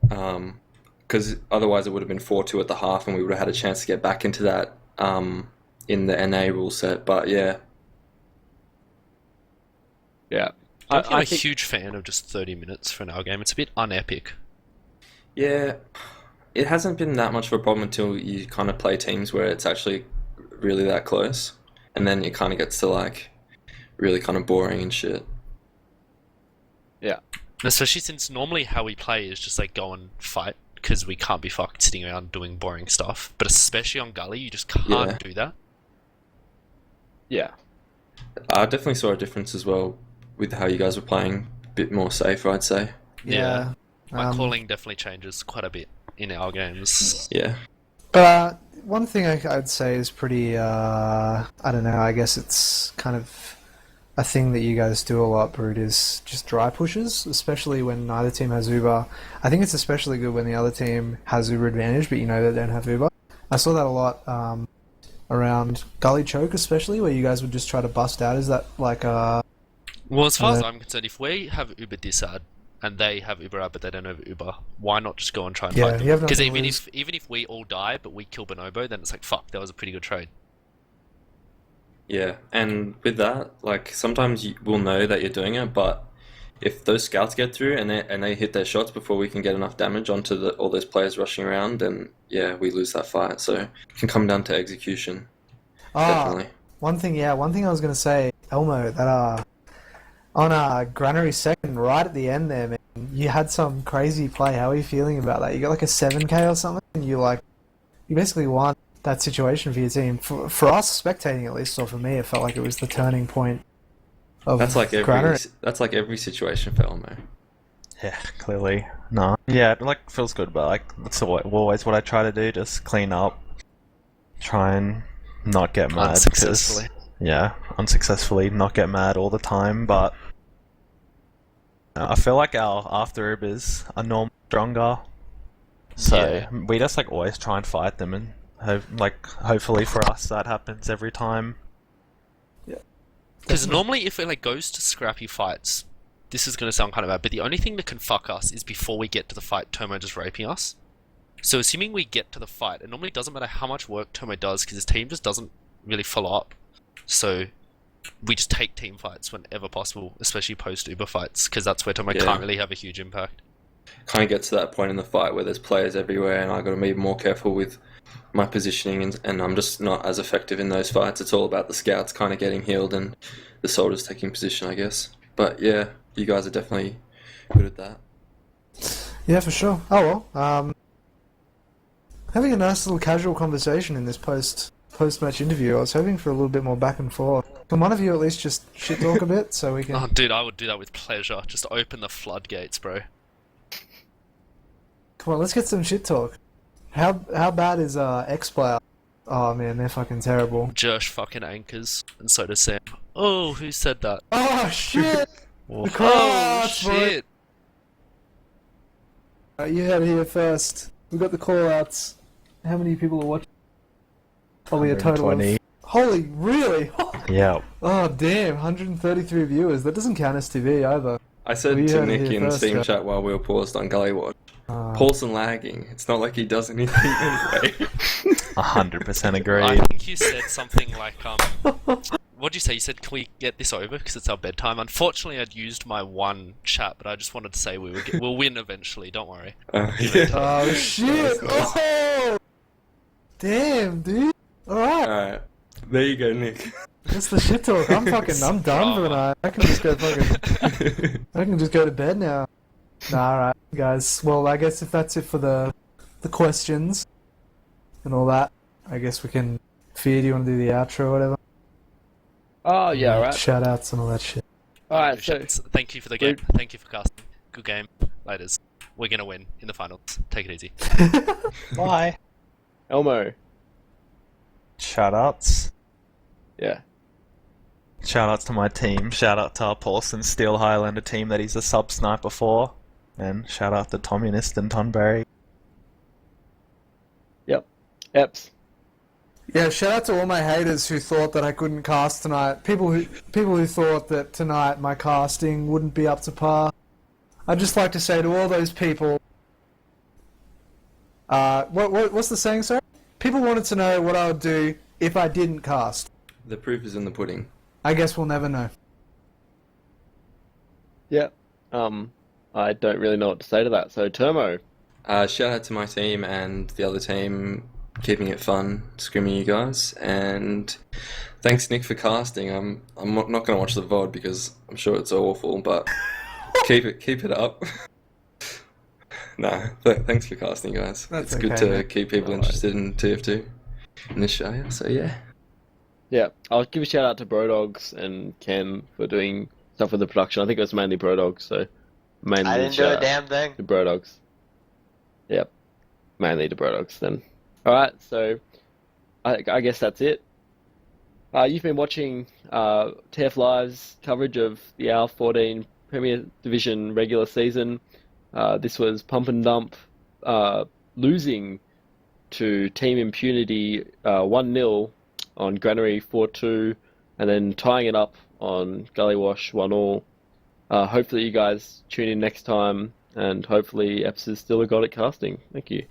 Because otherwise it would have been 4-2 at the half, and we would have had a chance to get back into that in the NA rule set. But yeah. Yeah. I'm a huge fan of just 30 minutes for an hour game. It's a bit unepic. Yeah, it hasn't been that much of a problem until you kind of play teams where it's actually really that close, and then it kind of gets to like really kind of boring and shit. Yeah. Especially since normally how we play is just like go and fight because we can't be fucked sitting around doing boring stuff. But especially on Gully, you just can't do that. Yeah. I definitely saw a difference as well with how you guys were playing. A bit more safe, I'd say. Yeah. My calling definitely changes quite a bit in our games. Yeah. But one thing I'd say is pretty, I don't know, I guess it's kind of a thing that you guys do a lot, Brood, is just dry pushes, especially when neither team has Uber. I think it's especially good when the other team has Uber advantage, but you know they don't have Uber. I saw that a lot around Gully Choke, especially, where you guys would just try to bust out. Is that like a... Well, as far as I'm concerned, if we have Uber disad and they have Uber out but they don't have Uber, why not just go and try and fight them? Because even if we all die but we kill Bonobo, then it's like, fuck, that was a pretty good trade. Yeah, and with that, like, sometimes we'll know that you're doing it, but if those scouts get through and they hit their shots before we can get enough damage onto all those players rushing around, then yeah, we lose that fight. So it can come down to execution. Definitely. One thing I was going to say, Elmo, that on Granary second, right at the end there, man, you had some crazy play. How are you feeling about that? You got like a 7k or something, and you basically won that situation for your team. For us, spectating at least, or for me, it felt like it was the turning point of Granary. That's like every situation for Elmo. Yeah, clearly. No. Yeah, it like feels good, but like that's always what I try to do, just clean up, try and not get mad. Unsuccessfully. Unsuccessfully not get mad all the time, but I feel like our after Ubers are normally stronger, so we just like always try and fight them, and hopefully for us that happens every time. Yeah, because normally if it like goes to scrappy fights, this is going to sound kind of bad, but the only thing that can fuck us is before we get to the fight, Tomo just raping us. So assuming we get to the fight, it normally doesn't matter how much work Tomo does because his team just doesn't really follow up. So we just take team fights whenever possible, especially post-Uber fights, because that's where Tomo can't really have a huge impact. Kind of get to that point in the fight where there's players everywhere, and I got to be more careful with my positioning, and I'm just not as effective in those fights. It's all about the scouts kind of getting healed and the soldiers taking position, I guess. But yeah, you guys are definitely good at that. Yeah, for sure. Oh well, having a nice little casual conversation in this post-match interview. I was hoping for a little bit more back and forth. Can one of you at least just shit talk a bit so we can... Oh, dude, I would do that with pleasure. Just open the floodgates, bro. Come on, let's get some shit talk. How bad is X-Player? Oh man, they're fucking terrible. Josh fucking anchors, and so does Sam. Oh, who said that? Oh shit! The Oh call-outs, shit! You had it here first. We got the call-outs. How many people are watching? Probably a total of... Holy, really? Yeah. Oh damn, 133 viewers. That doesn't count as TV either. I said to Nick in Steam chat while we were paused on Gullywash, Paulson lagging. It's not like he does anything anyway. 100% agree. I think you said something like, what'd you say? You said, can we get this over because it's our bedtime? Unfortunately, I'd used my one chat, but I just wanted to say we'll win eventually. Don't worry. Yeah. Oh shit! Oh, damn, dude. All right, Alright. There you go, Nick. that's the shit talk. I'm done for the night. I can just go to bed now. Nah, all right, guys. Well, I guess if that's it for the questions and all that, I guess we can. Fear, do you want to do the outro or whatever? Oh yeah, all right. Shout outs and all that shit. All right, so Thank you for the game. Thank you for casting. Good game. Laters. We're gonna win in the finals. Take it easy. Bye. Elmo. Shoutouts. Yeah. Shoutouts to my team. Shout out to our Paulson Steel Highlander team that he's a sub sniper for. And shout out to Communist and Tonberry. Yep. Eps. Yeah, shout out to all my haters who thought that I couldn't cast tonight. People who thought that tonight my casting wouldn't be up to par. I'd just like to say to all those people, what's the saying, sir? People wanted to know what I would do if I didn't cast. The proof is in the pudding. I guess we'll never know. Yeah. I don't really know what to say to that. So Termo. Shout out to my team and the other team, keeping it fun, scrimming you guys, and thanks Nick for casting. I'm not going to watch the VOD because I'm sure it's awful, but keep it up. Thanks for casting, guys. That's it's good okay, to man. keep people interested in TF2 in this show. So yeah. Yeah, I'll give a shout out to Brodogs and Ken for doing stuff with the production. I think it was mainly Brodogs, so mainly I didn't do a damn thing. to Brodogs. Yep, mainly to Brodogs then. All right, so I guess that's it. You've been watching TFLIVE's coverage of the R14 Premier Division regular season. This was Pump and Dump losing to Team Impunity 1-0 on Granary 4-2, and then tying it up on Gullywash 1-1. Hopefully you guys tune in next time, and hopefully Epps is still a god at casting. Thank you.